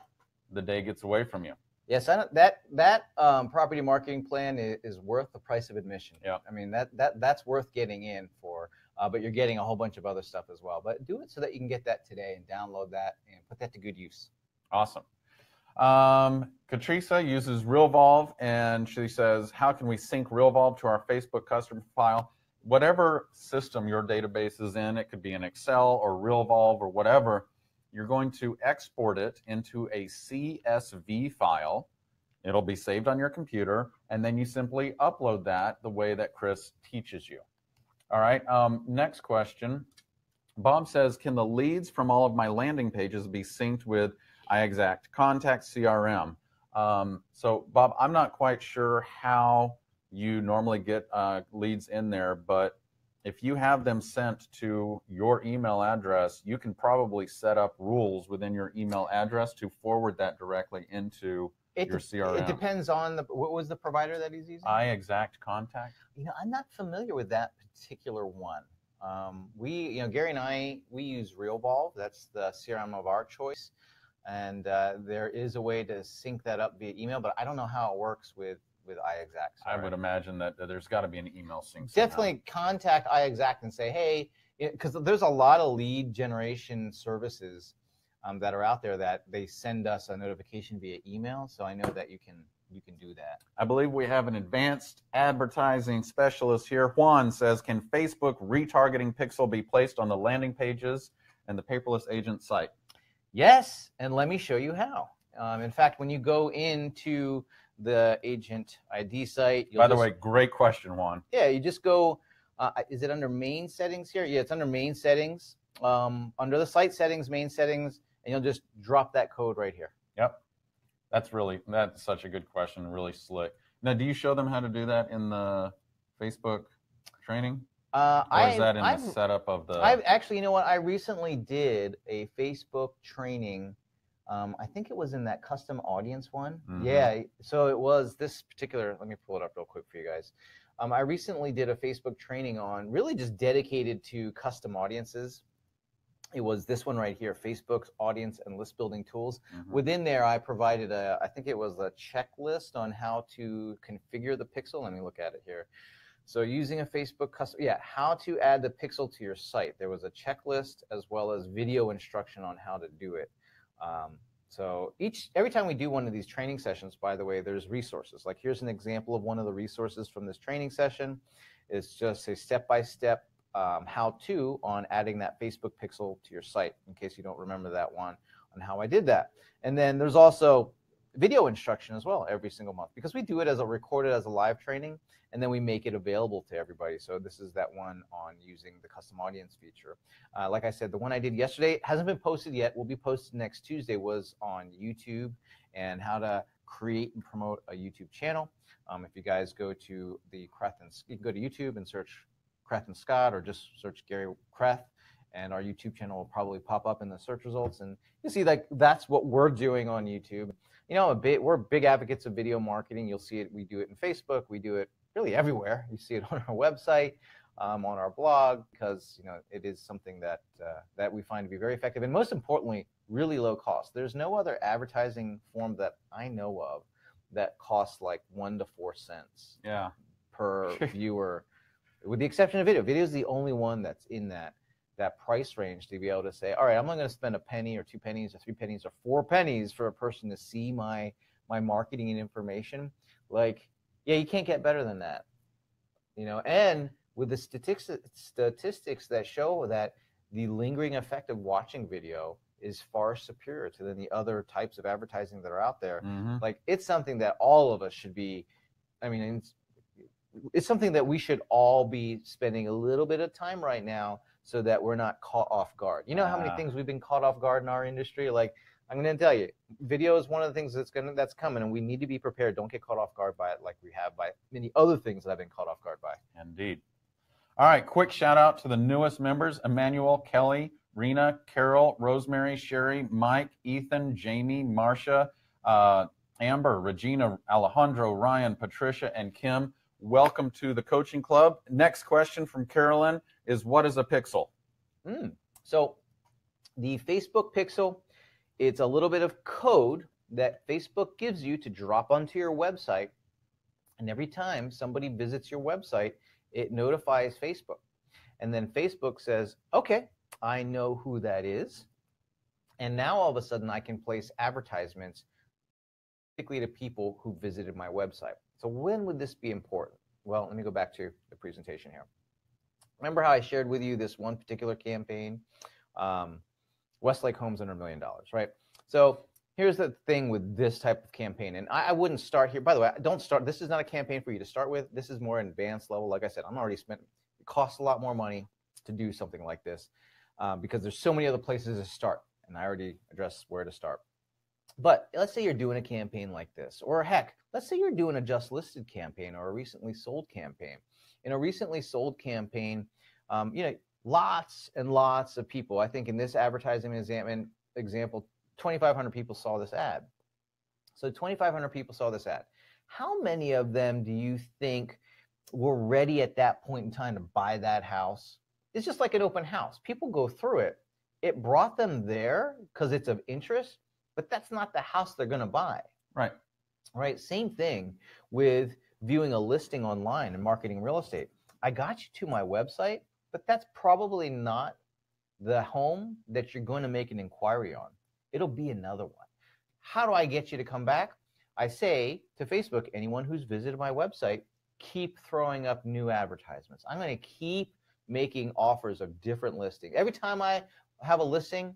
the day gets away from you. Yes, that property marketing plan is worth the price of admission. Yeah, I mean that's worth getting in for, but you're getting a whole bunch of other stuff as well. But do it so that you can get that today and download that and put that to good use. Awesome. Katrisa uses RealVolve, and she says, how can we sync RealVolve to our Facebook customer file? Whatever system your database is in, it could be in Excel or RealVolve or whatever. You're going to export it into a CSV file. It'll be saved on your computer, and then you simply upload that the way that Chris teaches you. All right, next question. Bob says, can the leads from all of my landing pages be synced with iExact Contact CRM? So, Bob, I'm not quite sure how you normally get leads in there, but if you have them sent to your email address, you can probably set up rules within your email address to forward that directly into your CRM. It depends on what was the provider that he's using? iExact Contact. I'm not familiar with that particular one. Gary and I, we use RealVolve. That's the CRM of our choice. And there is a way to sync that up via email, but I don't know how it works with iExact. I would imagine that there's got to be an email sync. Definitely contact iExact and say, hey, because there's a lot of lead generation services that are out there that they send us a notification via email. So I know that you can do that. I believe we have an advanced advertising specialist here. Juan says, can Facebook retargeting pixel be placed on the landing pages and the Paperless Agent site? Yes, and let me show you how. In fact, when you go into the Agent ID site. By the way, great question, Juan. Yeah, you just go, is it under main settings here? Yeah, it's under main settings. Under the site settings, main settings, and you'll just drop that code right here. Yep. That's such a good question, really slick. Now, do you show them how to do that in the Facebook training? Or is that in the setup of the... I've actually, you know what? I recently did a Facebook training. I think it was in that custom audience one. Mm-hmm. Yeah, so it was this particular, let me pull it up real quick for you guys. I recently did a Facebook training on really just dedicated to custom audiences. It was this one right here, Facebook's audience and list building tools. Mm-hmm. Within there, I provided I think it was a checklist on how to configure the pixel. Let me look at it here. So using a Facebook custom, how to add the pixel to your site. There was a checklist as well as video instruction on how to do it. So every time we do one of these training sessions, by the way, there's resources. Like here's an example of one of the resources from this training session. It's just a step-by-step how-to on adding that Facebook pixel to your site, in case you don't remember that one, on how I did that. And then there's also video instruction as well every single month, because we do it as a recorded as a live training, and then we make it available to everybody. So this is that one on using the custom audience feature. Like I said, the one I did yesterday hasn't been posted yet. Will be posted next Tuesday. Was on YouTube and how to create and promote a YouTube channel. If you guys go to the you can go to YouTube and search Kreth and Scott, or just search Gary Kreth, and our YouTube channel will probably pop up in the search results, and you see like that's what we're doing on YouTube. You know, we're big advocates of video marketing. You'll see it. We do it in Facebook. We do it really everywhere. You see it on our website, on our blog, because you know it is something that that we find to be very effective, and most importantly, really low cost. There's no other advertising form that I know of that costs like 1 to 4 cents per viewer, with the exception of video. Video is the only one that's in that price range to be able to say, all right, I'm not going to spend a penny or 2 pennies or 3 pennies or 4 pennies for a person to see my marketing and information. Like, yeah, you can't get better than that, you know. And with the statistics that show that the lingering effect of watching video is far superior to the other types of advertising that are out there. Like, it's something that all of us should be, I mean, it's something that we should all be spending a little bit of time right now, so that we're not caught off guard. You know how many things we've been caught off guard in our industry? Like, I'm going to tell you, video is one of the things that's coming, and we need to be prepared. Don't get caught off guard by it like we have by many other things that I've been caught off guard by. Indeed. All right, quick shout out to the newest members: Emmanuel, Kelly, Rena, Carol, Rosemary, Sherry, Mike, Ethan, Jamie, Marcia, Amber, Regina, Alejandro, Ryan, Patricia, and Kim. Welcome to the coaching club. Next question from Carolyn is, what is a pixel? So the Facebook pixel, it's a little bit of code that Facebook gives you to drop onto your website. And every time somebody visits your website, it notifies Facebook. And then Facebook says, okay, I know who that is. And now all of a sudden I can place advertisements particularly to people who visited my website. So when would this be important? Well, let me go back to the presentation here. Remember how I shared with you this one particular campaign, Westlake Homes under $1 million, right? So here's the thing with this type of campaign, and I wouldn't start here. By the way, don't start. This is not a campaign for you to start with. This is more advanced level. Like I said, I'm already spent. It costs a lot more money to do something like this because there's so many other places to start, and I already addressed where to start. But let's say you're doing a campaign like this, or heck, let's say you're doing a just listed campaign or a recently sold campaign. In a recently sold campaign, you know, lots and lots of people, I think in this advertising example, 2,500 people saw this ad. So 2,500 people saw this ad. How many of them do you think were ready at that point in time to buy that house? It's just like an open house. People go through it. It brought them there because it's of interest, but that's not the house they're going to buy. Right. Right. Same thing with viewing a listing online and marketing real estate. I got you to my website, but that's probably not the home that you're going to make an inquiry on. It'll be another one. How do I get you to come back? I say to Facebook, anyone who's visited my website, keep throwing up new advertisements. I'm going to keep making offers of different listings. Every time I have a listing,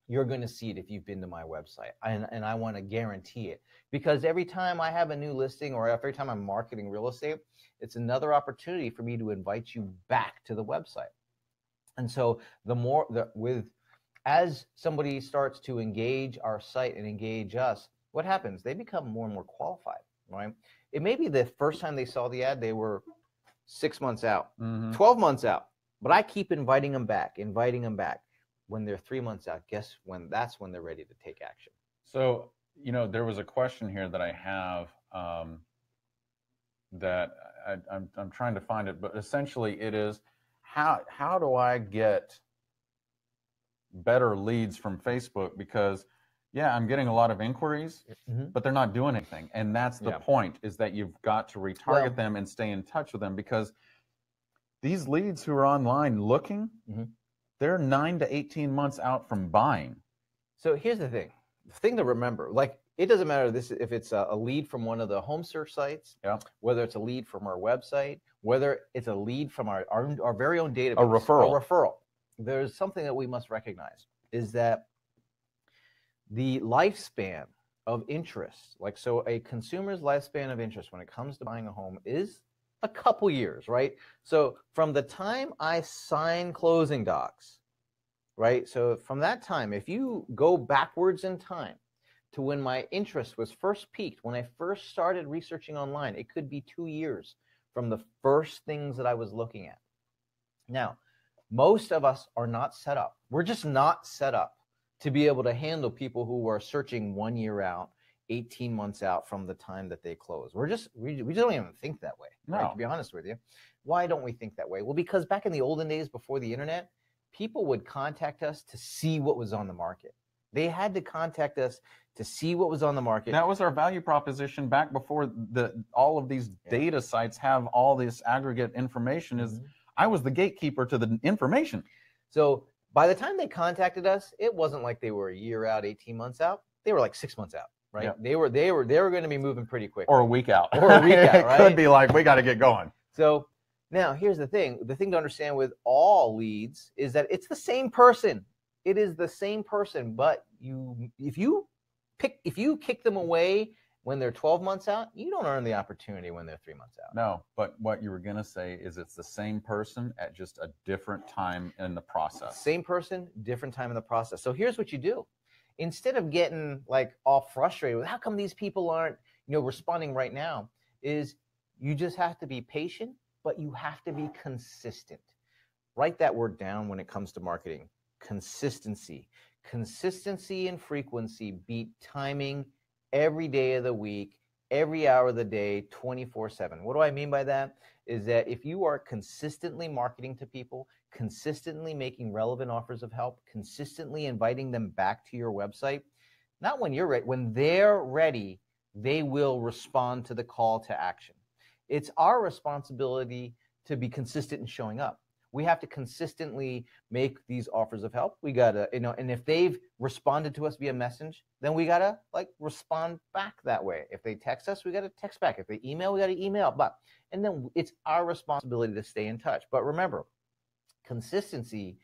you're going to see it if you've been to my website. And I want to guarantee it, because every time I have a new listing or every time I'm marketing real estate, it's another opportunity for me to invite you back to the website. And so as somebody starts to engage our site and engage us, what happens? They become more and more qualified, right? It may be the first time they saw the ad, they were 6 months out, 12 months out, but I keep inviting them back. When they're 3 months out, guess when? That's when they're ready to take action. So, you know, there was a question here that I have that I'm trying to find it, but essentially it is, how do I get better leads from Facebook? Because yeah, I'm getting a lot of inquiries, but they're not doing anything. And that's the point, is that you've got to retarget them and stay in touch with them, because these leads who are online looking, they're 9 to 18 months out from buying. So here's the thing to remember, like, it doesn't matter if it's a lead from one of the home search sites, whether it's a lead from our website, whether it's a lead from our very own database, a referral. There's something that we must recognize, is that the lifespan of interest, like, so a consumer's lifespan of interest when it comes to buying a home is a couple years, right? So from the time I sign closing docs, right? So from that time, if you go backwards in time to when my interest was first peaked, when I first started researching online, it could be 2 years from the first things that I was looking at. Now, most of us are not set up. We're just not set up to be able to handle people who are searching 1 year out, 18 months out from the time that they close. We just don't even think that way, right? To be honest with you. Why don't we think that way? Well, because back in the olden days before the internet, people would contact us to see what was on the market. They had to contact us to see what was on the market. That was our value proposition back before all of these data sites have all this aggregate information. Is I was the gatekeeper to the information. So by the time they contacted us, it wasn't like they were a year out, 18 months out. They were like 6 months out, right? Yep. They were going to be moving pretty quick. Or a week out. Or a week out, right? It could be like, we got to get going. So now here's the thing. The thing to understand with all leads is that it's the same person. It is the same person, but if you kick them away when they're 12 months out, you don't earn the opportunity when they're 3 months out. No, but what you were going to say is it's the same person at just a different time in the process. Same person, different time in the process. So here's what you do. Instead of getting like all frustrated with how come these people aren't, responding right now, is you just have to be patient, but you have to be consistent. Write that word down when it comes to marketing. Consistency. Consistency and frequency beat timing every day of the week, every hour of the day, 24/7. What do I mean by that? Is that if you are consistently marketing to people, consistently making relevant offers of help, consistently inviting them back to your website, not when you're ready, when they're ready, they will respond to the call to action. It's our responsibility to be consistent in showing up. We have to consistently make these offers of help. We gotta, and if they've responded to us via message, then we gotta respond back that way. If they text us, we gotta text back. If they email, we gotta email. And then it's our responsibility to stay in touch. But remember, consistency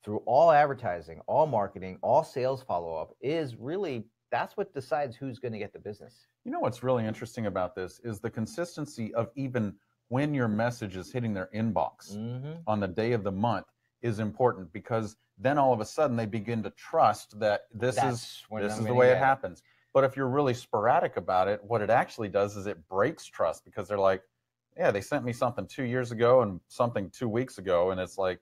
through all advertising, all marketing, all sales follow-up that's what decides who's gonna get the business. You know what's really interesting about this is the consistency of even when your message is hitting their inbox on the day of the month is important, because then all of a sudden they begin to trust that this is the way it happens. But if you're really sporadic about it, what it actually does is it breaks trust, because they're like, yeah, they sent me something 2 years ago and something 2 weeks ago, and it's like,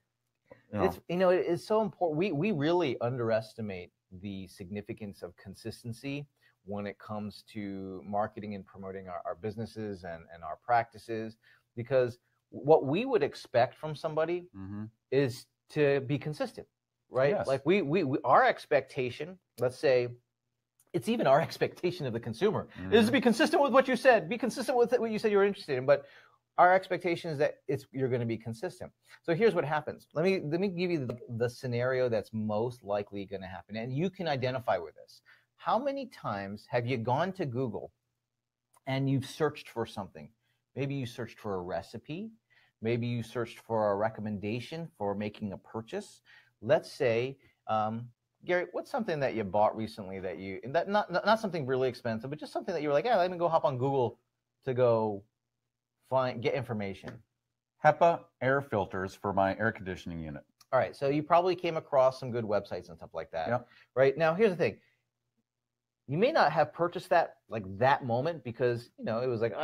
it's so important. We really underestimate the significance of consistency when it comes to marketing and promoting our businesses and our practices, because what we would expect from somebody is to be consistent, right? Yes. Like our expectation, let's say, it's even our expectation of the consumer is to be consistent with what you said, be consistent with what you said you were interested in, but our expectation is that you're going to be consistent. So here's what happens. Let me give you the scenario that's most likely going to happen, and you can identify with this. How many times have you gone to Google and you've searched for something? Maybe you searched for a recipe. Maybe you searched for a recommendation for making a purchase. Let's say, Gary, what's something that you bought recently that not something really expensive, but just something that you were like, yeah, let me go hop on Google to go get information. HEPA air filters for my air conditioning unit. All right, so you probably came across some good websites and stuff like that. Yep. Right now, here's the thing. You may not have purchased that that moment, because it was like,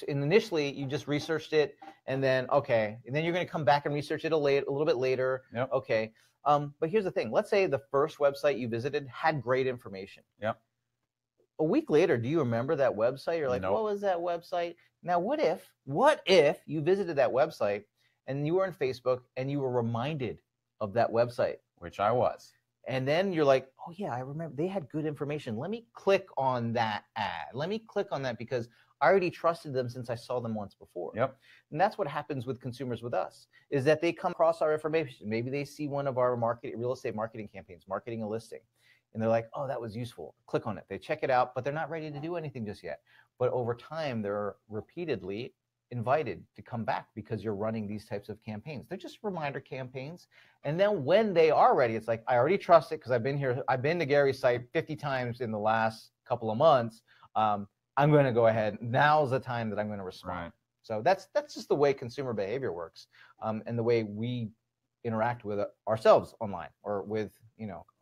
initially you just researched it, and then and then you're going to come back and research it a little bit later. Yep. Okay. But here's the thing. Let's say the first website you visited had great information. Yep. A week later, do you remember that website? You're like, What was that website? Now, what if you visited that website and you were on Facebook and you were reminded of that website? Which I was. And then you're like, oh yeah, I remember they had good information. Let me click on that ad. Let me click on that because I already trusted them since I saw them once before. Yep. And that's what happens with consumers with us, is that they come across our information. Maybe they see one of our real estate marketing campaigns, marketing a listing, and they're like, oh, that was useful. Click on it. They check it out, but they're not ready to do anything just yet. But over time, they're repeatedly invited to come back because you're running these types of campaigns. They're just reminder campaigns. And then when they are ready, it's like, I already trust it because I've been to Gary's site 50 times in the last couple of months, I'm going to go ahead. Now's the time that I'm going to respond. Right. So that's just the way consumer behavior works, and the way we interact with ourselves online or with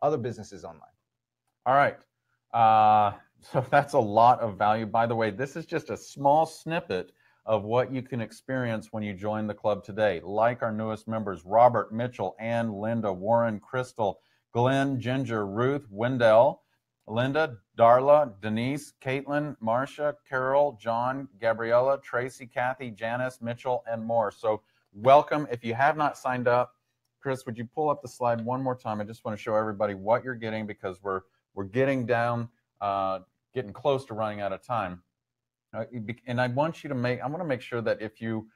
other businesses online. All right. So that's a lot of value. By the way, this is just a small snippet of what you can experience when you join the club today. Like our newest members, Robert, Mitchell, Ann, Linda, Warren, Crystal, Glenn, Ginger, Ruth, Wendell, Linda, Darla, Denise, Caitlin, Marcia, Carol, John, Gabriella, Tracy, Kathy, Janice, Mitchell, and more. So welcome. If you have not signed up, Chris, would you pull up the slide one more time? I just want to show everybody what you're getting, because we're getting down, getting close to running out of time. And I want to make sure that if you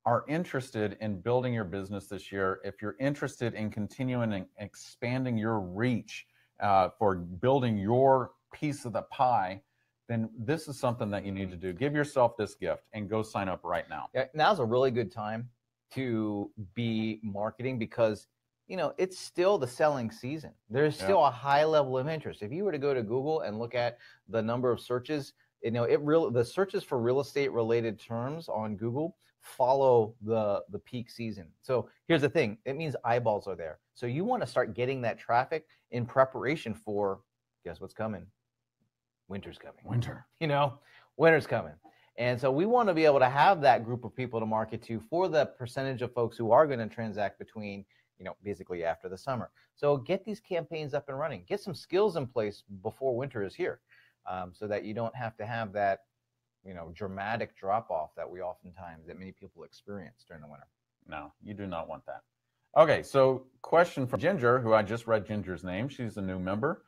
are interested in building your business this year, if you're interested in continuing and expanding your reach for building your piece of the pie, then this is something that you need to do. Give yourself this gift and go sign up right now. Yeah, now's a really good time to be marketing, because it's still the selling season. There's still a high level of interest. If you were to go to Google and look at the number of searches, the searches for real estate related terms on Google follow the peak season. So here's the thing, it means eyeballs are there. So you want to start getting that traffic in preparation for, guess what's coming? Winter's coming. Winter. Winter's coming. And so we want to be able to have that group of people to market to for the percentage of folks who are going to transact between, basically after the summer. So get these campaigns up and running. Get some skills in place before winter is here, so that you don't have to have that, dramatic drop off that many people experience during the winter. No, you do not want that. Okay, so question from Ginger, who I just read Ginger's name. She's a new member.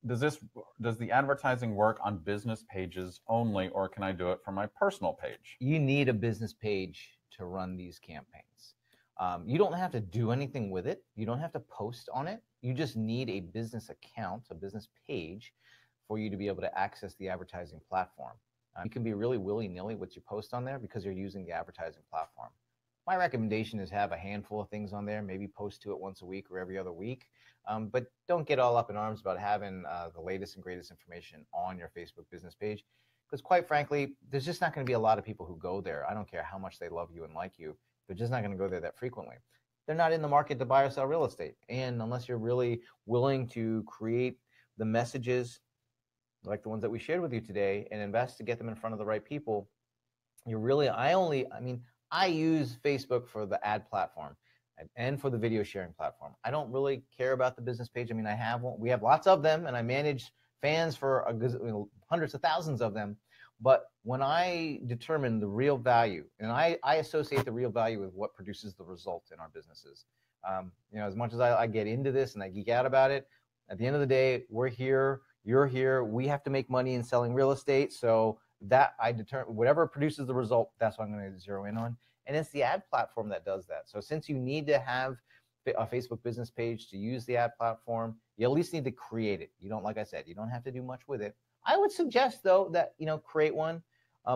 Does the advertising work on business pages only, or can I do it from my personal page? You need a business page to run these campaigns. You don't have to do anything with it. You don't have to post on it. You just need a business account, a business page, for you to be able to access the advertising platform. You can be really willy-nilly what you post on there because you're using the advertising platform. My recommendation is have a handful of things on there, maybe post to it once a week or every other week, but don't get all up in arms about having the latest and greatest information on your Facebook business page, because quite frankly, there's just not going to be a lot of people who go there. I don't care how much they love you and like you. They're just not going to go there that frequently. They're not in the market to buy or sell real estate. And unless you're really willing to create the messages like the ones that we shared with you today and invest to get them in front of the right people, I use Facebook for the ad platform and for the video sharing platform. I don't really care about the business page. I have one. We have lots of them, and I manage fans for hundreds of thousands of them. But when I determine the real value, and I associate the real value with what produces the result in our businesses. As much as I get into this and I geek out about it, at the end of the day, we're here, you're here, we have to make money in selling real estate. So that I determine whatever produces the result, that's what I'm going to zero in on. And it's the ad platform that does that. So since you need to have a Facebook business page to use the ad platform, you at least need to create it. You don't, like I said, you don't have to do much with it. I would suggest though that, create one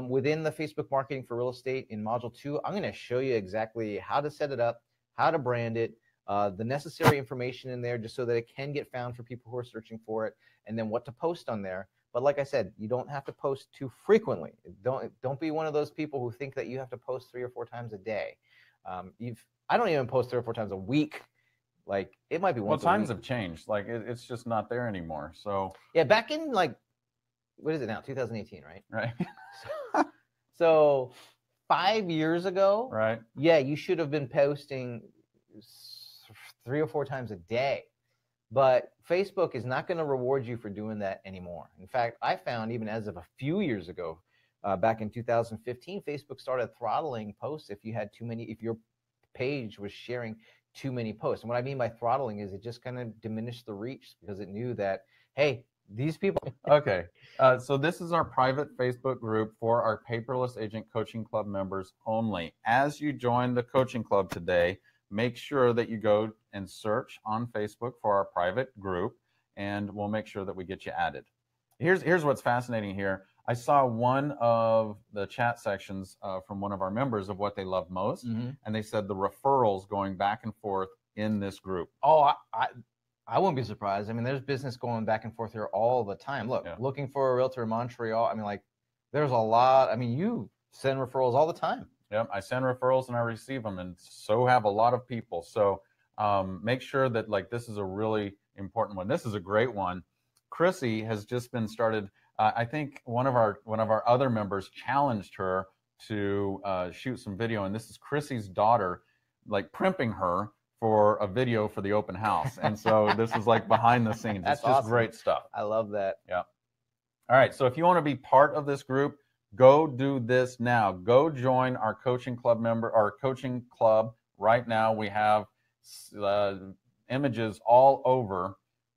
within the Facebook marketing for real estate in module 2. I'm going to show you exactly how to set it up, how to brand it, the necessary information in there just so that it can get found for people who are searching for it, and then what to post on there. But like I said, you don't have to post too frequently. Don't be one of those people who think that you have to post 3 or 4 times a day. I don't even post 3 or 4 times a week. Like it might be once. Well, times have changed. Like it's just not there anymore. So yeah, back in what is it now? 2018, right? Right. So 5 years ago, right? Yeah, you should have been posting 3 or 4 times a day. But Facebook is not going to reward you for doing that anymore. In fact, I found even as of a few years ago, back in 2015, Facebook started throttling posts if your page was sharing too many posts. And what I mean by throttling is it just kind of diminished the reach because it knew that, hey, these people. Okay. So this is our private Facebook group for our Paperless Agent Coaching Club members only. As you join the coaching club today, make sure that you go and search on Facebook for our private group, and we'll make sure that we get you added. Here's what's fascinating here. I saw one of the chat sections from one of our members of what they love most, and they said the referrals going back and forth in this group. Oh, I wouldn't be surprised. I mean, there's business going back and forth here all the time. Look, looking for a realtor in Montreal. I mean, like, there's a lot. I mean, you send referrals all the time. Yep, I send referrals and I receive them, and so have a lot of people. So make sure that, like, this is a really important one. This is a great one. Chrissy has just been started. I think one of our other members challenged her to shoot some video, and this is Chrissy's daughter, like, primping her for a video for the open house. And so this is like behind the scenes. That's it's just awesome. Great stuff. I love that. Yeah. All right. So if you want to be part of this group, go do this now. Go join our coaching club right now. We have images all over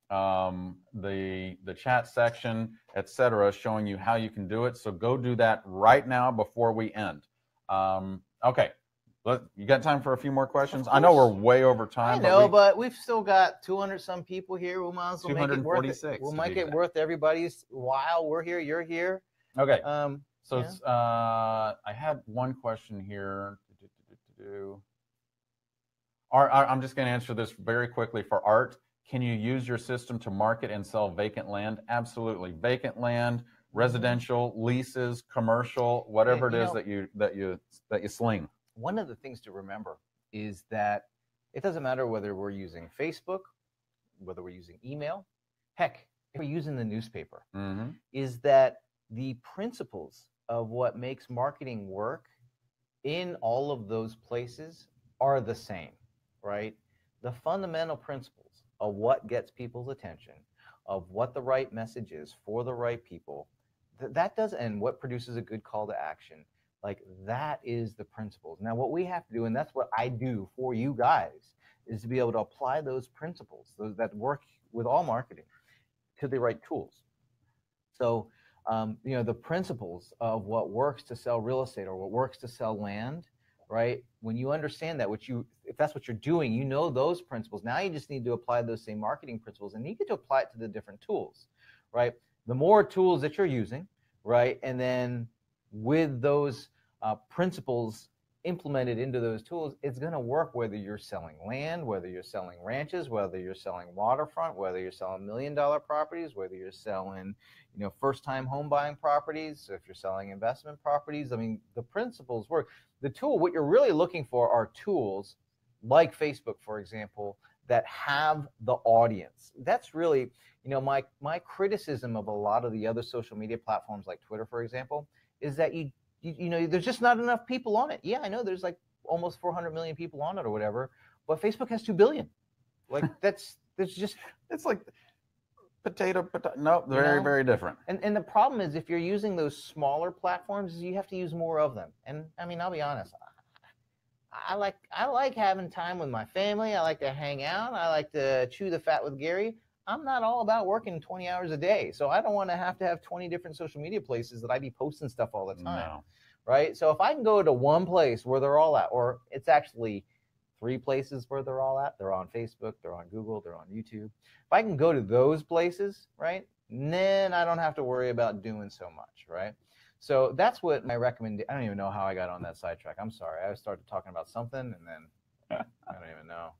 the chat section, etc., showing you how you can do it. So go do that right now before we end. Okay. You got time for a few more questions? I know we're way over time. I know, but we've still got 200 some people here. We might as well make it worth it. We'll make it worth everybody's while. We're here. You're here. Okay. I had one question here. I'm just going to answer this very quickly for Art. Can you use your system to market and sell vacant land? Absolutely. Vacant land, residential, leases, commercial, whatever it is that you sling. One of the things to remember is that it doesn't matter whether we're using Facebook, whether we're using email, heck, if we're using the newspaper, is that the principles of what makes marketing work in all of those places are the same, right? The fundamental principles of what gets people's attention, of what the right message is for the right people, and what produces a good call to action. Like, that is the principles. Now, what we have to do, and that's what I do for you guys, is to be able to apply those principles, those that work with all marketing, to the right tools. So, the principles of what works to sell real estate or what works to sell land, right? When you understand that, if that's what you're doing, you know those principles. Now you just need to apply those same marketing principles, and you get to apply it to the different tools, right? The more tools that you're using, right, and then with those principles implemented into those tools, it's going to work whether you're selling land, whether you're selling ranches, whether you're selling waterfront, whether you're selling $1 million properties, whether you're selling, first-time home buying properties, if you're selling investment properties. I mean, the principles work. The tool, what you're really looking for are tools like Facebook, for example, that have the audience. That's really, my criticism of a lot of the other social media platforms like Twitter, for example, is that there's just not enough people on it. Yeah, I know there's like almost 400 million people on it or whatever, but Facebook has 2 billion. Like, it's like potato. No, very, very different. And the problem is, if you're using those smaller platforms, you have to use more of them. And I mean, I'll be honest, I like having time with my family. I like to hang out. I like to chew the fat with Gary. I'm not all about working 20 hours a day. So I don't want to have 20 different social media places that I be posting stuff all the time. No. Right? So if I can go to one place where they're all at, or it's actually 3 places where they're all at, they're on Facebook, they're on Google, they're on YouTube. If I can go to those places, right, then I don't have to worry about doing so much, right? So that's what my recommendation. I don't even know how I got on that sidetrack. I'm sorry. I started talking about something and then I don't even know.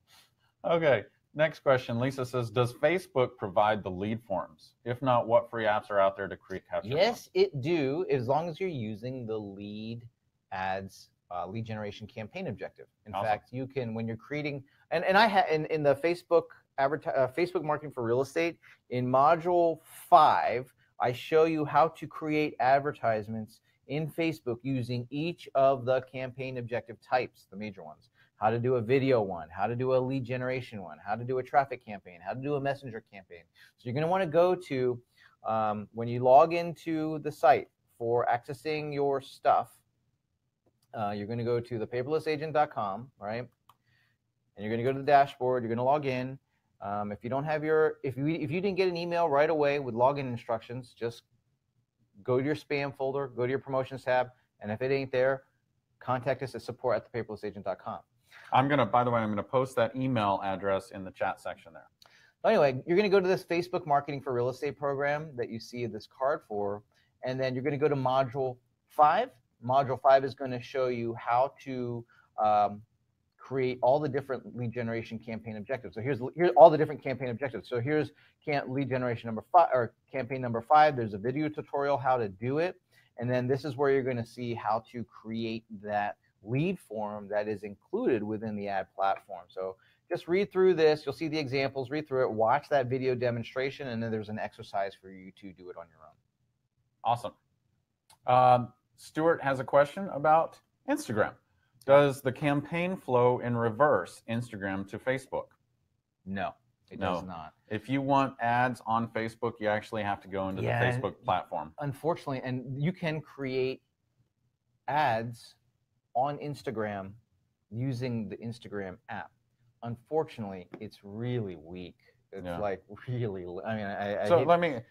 Okay. Next question. Lisa says, does Facebook provide the lead forms? If not, what free apps are out there to capture? Yes, it do, as long as you're using the lead ads, lead generation campaign objective. In fact, you can, when you're creating, and I had in the Facebook Facebook marketing for real estate, in module 5, I show you how to create advertisements in Facebook using each of the campaign objective types, the major ones. How to do a video one, how to do a lead generation one, how to do a traffic campaign, how to do a messenger campaign. So you're going to want to go to, when you log into the site for accessing your stuff, you're going to go to the paperlessagent.com, right? And you're going to go to the dashboard. You're going to log in. If you don't have if you didn't get an email right away with login instructions, just go to your spam folder, go to your promotions tab, and if it ain't there, contact us at support@thepaperlessagent.com. By the way, I'm going to post that email address in the chat section there. But anyway, you're going to go to this Facebook Marketing for Real Estate program that you see this card for, and then you're going to go to Module 5. Module 5 is going to show you how to create all the different lead generation campaign objectives. So here's all the different campaign objectives. So here's lead generation number 5 or campaign number 5. There's a video tutorial how to do it. And then this is where you're going to see how to create that lead form that is included within the ad platform. So just read through this. You'll see the examples, read through it, watch that video demonstration, and then there's an exercise for you to do it on your own. Awesome. Stuart has a question about Instagram. Does the campaign flow in reverse, Instagram to Facebook? No, it does not. If you want ads on Facebook, you actually have to go into the Facebook platform. Unfortunately, and you can create ads on Instagram using the Instagram app. Unfortunately, it's really weak. It's like really, I mean,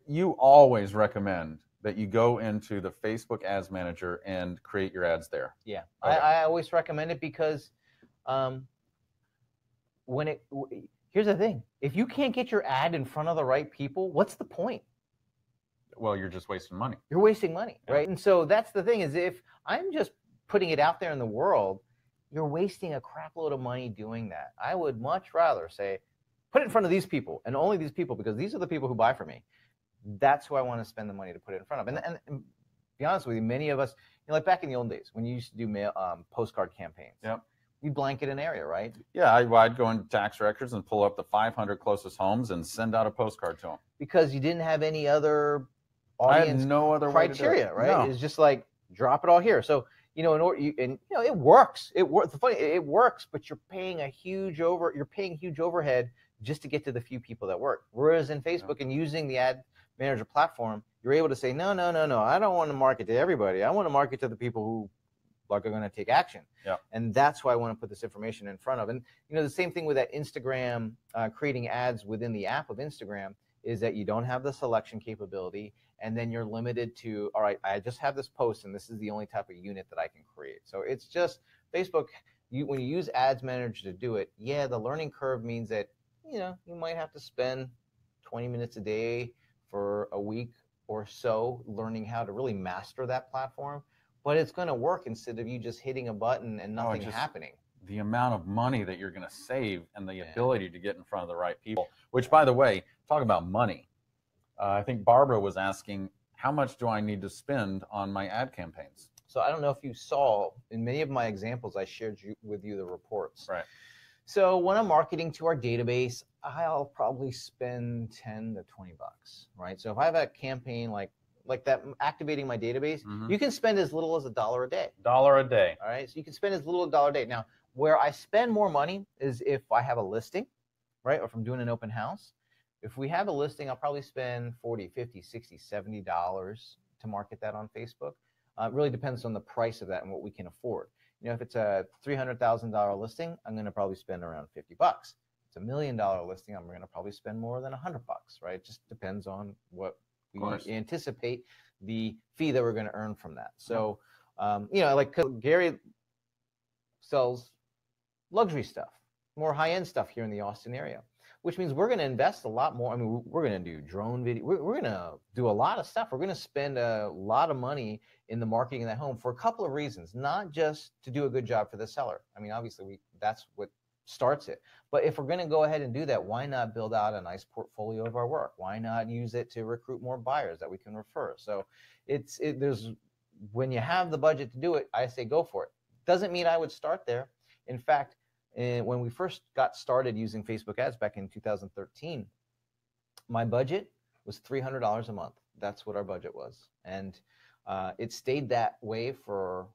you always recommend that you go into the Facebook Ads Manager and create your ads there. Yeah, okay. I always recommend it because here's the thing. If you can't get your ad in front of the right people, what's the point? Well, you're just wasting money. You're wasting money, right? And so that's the thing is if I'm just putting it out there in the world, you're wasting a crap load of money doing that. I would much rather say, put it in front of these people and only these people because these are the people who buy from me. That's who I want to spend the money to put it in front of. And be honest with you, many of us, like back in the old days when you used to do postcard campaigns, we blanket an area, right? Yeah, I'd go into tax records and pull up the 500 closest homes and send out a postcard to them. Because you didn't have any other audience criteria, right? No. It's just like drop it all here. So it works. It works, but you're paying huge overhead just to get to the few people that work. Whereas in Facebook and using the ad manager platform, you're able to say, no, I don't want to market to everybody. I want to market to the people who are going to take action. Yeah. And that's why I want to put this information in front of. And the same thing with that Instagram, creating ads within the app of Instagram is that you don't have the selection capability, and then you're limited to, all right, I just have this post, and this is the only type of unit that I can create. So it's just Facebook, when you use Ads Manager to do it, the learning curve means that, you might have to spend 20 minutes a day for a week or so learning how to really master that platform, but it's going to work instead of you just hitting a button and nothing happening. The amount of money that you're going to save and the ability to get in front of the right people, which, by the way, talk about money. I think Barbara was asking, how much do I need to spend on my ad campaigns? So I don't know if you saw, in many of my examples, I shared with you the reports. Right. So when I'm marketing to our database, I'll probably spend 10 to 20 bucks, right? So if I have a campaign like that, activating my database, you can spend as little as $1 a day. $1 a day. All right, so you can spend as little as $1 a day. Now, where I spend more money is if I have a listing, right, or if I'm doing an open house. If we have a listing, I'll probably spend $40, $50, $60, $70 to market that on Facebook. It really depends on the price of that and what we can afford. If it's a $300,000 listing, I'm going to probably spend around 50 bucks. If it's $1 million listing, I'm going to probably spend more than 100 bucks, right? It just depends on what we anticipate the fee that we're going to earn from that. So, like Gary sells luxury stuff, more high-end stuff here in the Austin area, which means we're going to invest a lot more. I mean, we're going to do drone video. We're going to do a lot of stuff. We're going to spend a lot of money in the marketing of that home for a couple of reasons, not just to do a good job for the seller. I mean, obviously, that's what starts it. But if we're going to go ahead and do that, why not build out a nice portfolio of our work? Why not use it to recruit more buyers that we can refer? So when you have the budget to do it, I say go for it. Doesn't mean I would start there. In fact, when we first got started using Facebook ads back in 2013, my budget was $300 a month. That's what our budget was. And it stayed that way for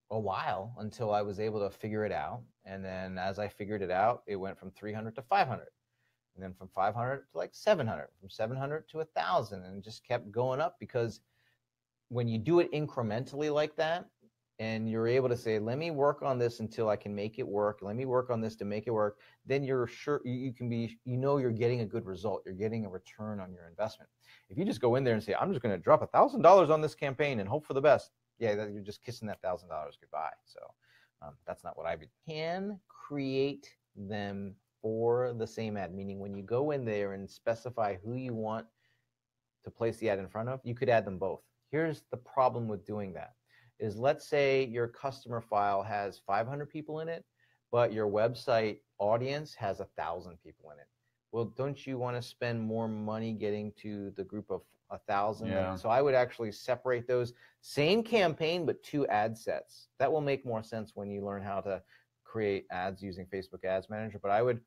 a while until I was able to figure it out. And then as I figured it out, it went from 300 to 500. And then from 500 to like 700, from 700 to 1,000, and it just kept going up because when you do it incrementally like that, and you're able to say, let me work on this until I can make it work. Let me work on this to make it work. Then you're sure you can be, you're getting a good result. You're getting a return on your investment. If you just go in there and say, I'm just going to drop $1,000 on this campaign and hope for the best, you're just kissing that $1,000 goodbye. So that's not what I would. Can create them for the same ad, meaning when you go in there and specify who you want to place the ad in front of, you could add them both. Here's the problem with doing that. Is let's say your customer file has 500 people in it, but your website audience has 1,000 people in it. Well, don't you want to spend more money getting to the group of 1,000? Yeah. So I would actually separate those. Same campaign, but 2 ad sets. That will make more sense when you learn how to create ads using Facebook Ads Manager. But I would,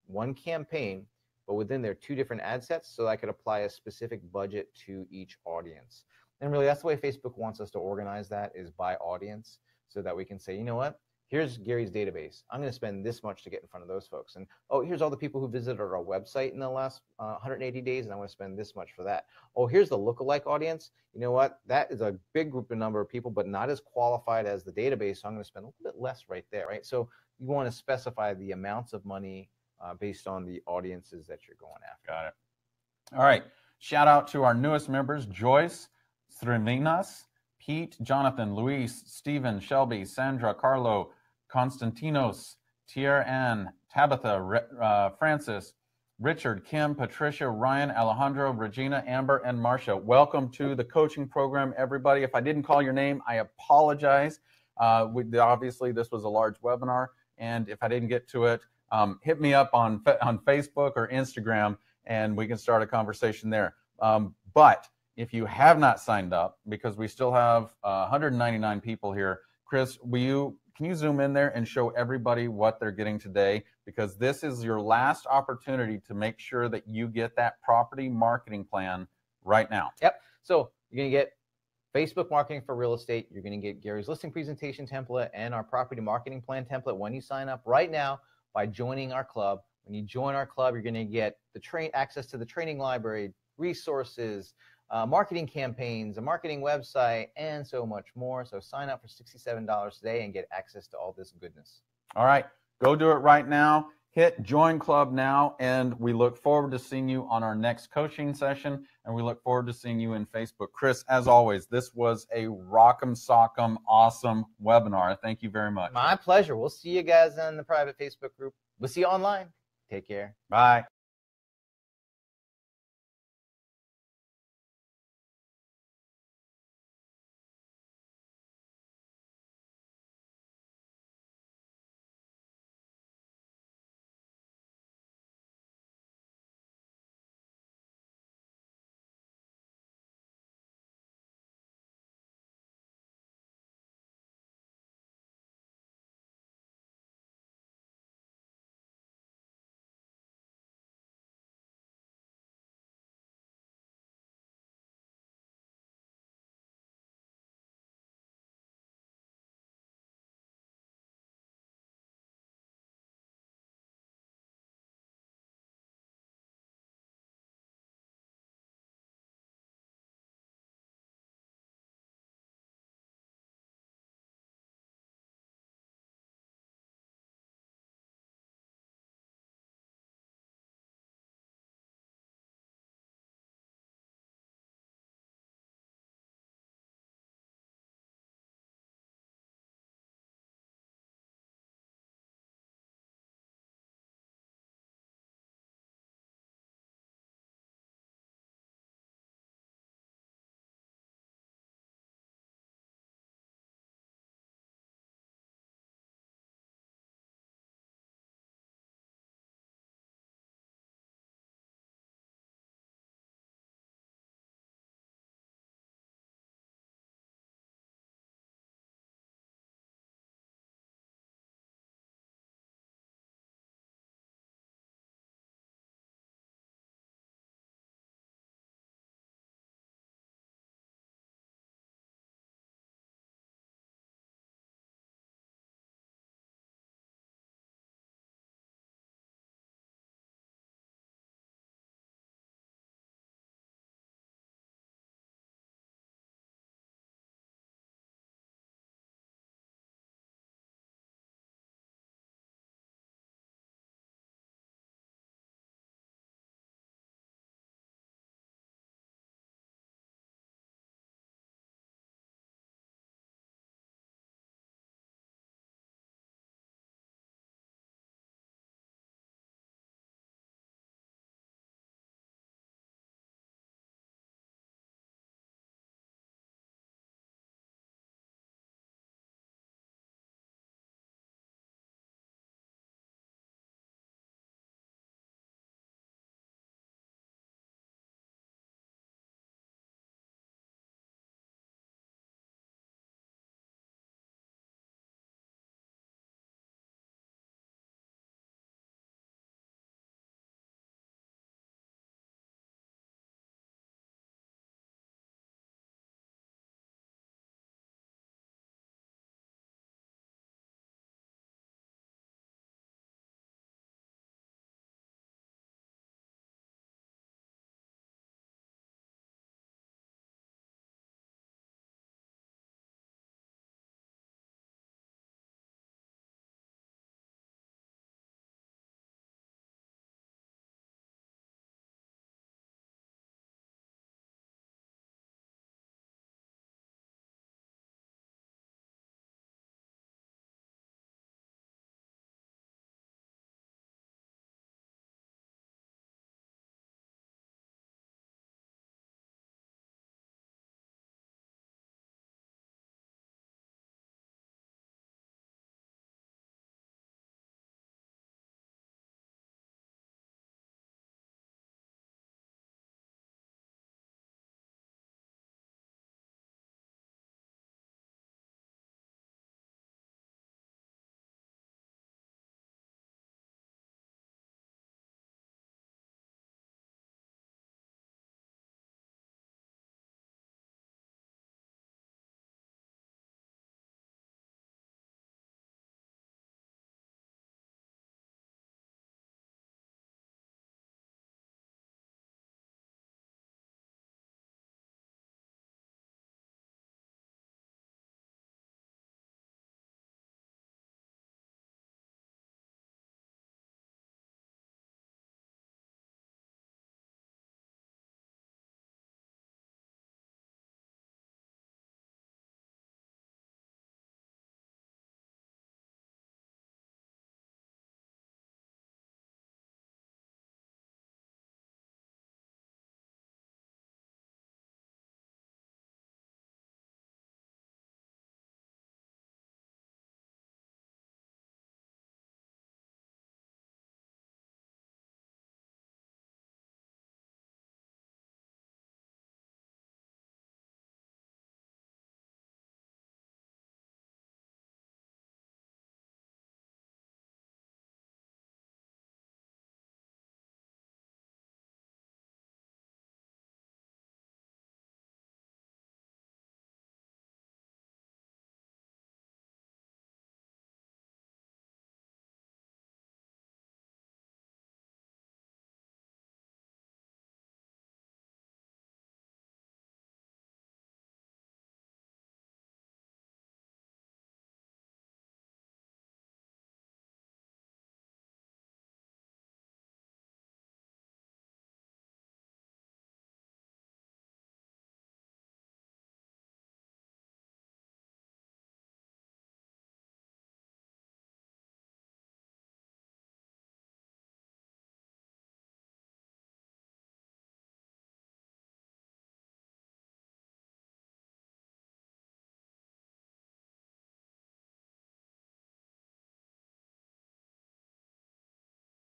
one campaign, but within there, 2 different ad sets, so I could apply a specific budget to each audience. And really, that's the way Facebook wants us to organize that, is by audience, so that we can say, you know what? Here's Gary's database. I'm going to spend this much to get in front of those folks. And, oh, here's all the people who visited our website in the last 180 days, and I want to spend this much for that. Oh, here's the lookalike audience. You know what? That is a big group of number of people, but not as qualified as the database, so I'm going to spend a little bit less right there, right? So you want to specify the amounts of money based on the audiences that you're going after. Got it. All right. Shout out to our newest members, Joyce, Srivinas, Pete, Jonathan, Luis, Stephen, Shelby, Sandra, Carlo, Konstantinos, Tier-Ann, Tabitha, Francis, Richard, Kim, Patricia, Ryan, Alejandro, Regina, Amber, and Marcia. Welcome to the coaching program, everybody. If I didn't call your name, I apologize. Obviously, this was a large webinar, and if I didn't get to it, hit me up on Facebook or Instagram, and we can start a conversation there. But if you have not signed up, because we still have 199 people here, Chris, can you zoom in there and show everybody what they're getting today? Because this is your last opportunity to make sure that you get that property marketing plan right now. Yep. So you're going to get Facebook marketing for real estate. You're going to get Gary's listing presentation template and our property marketing plan template when you sign up right now by joining our club. When you join our club, you're going to get the access to the training library, resources, marketing campaigns, a marketing website, and so much more. So sign up for $67 today and get access to all this goodness. All right, go do it right now. Hit join club now, and we look forward to seeing you on our next coaching session, and we look forward to seeing you in Facebook. Chris, as always, this was a rock'em sock'em awesome webinar. Thank you very much. My pleasure. We'll see you guys in the private Facebook group. We'll see you online. Take care. Bye.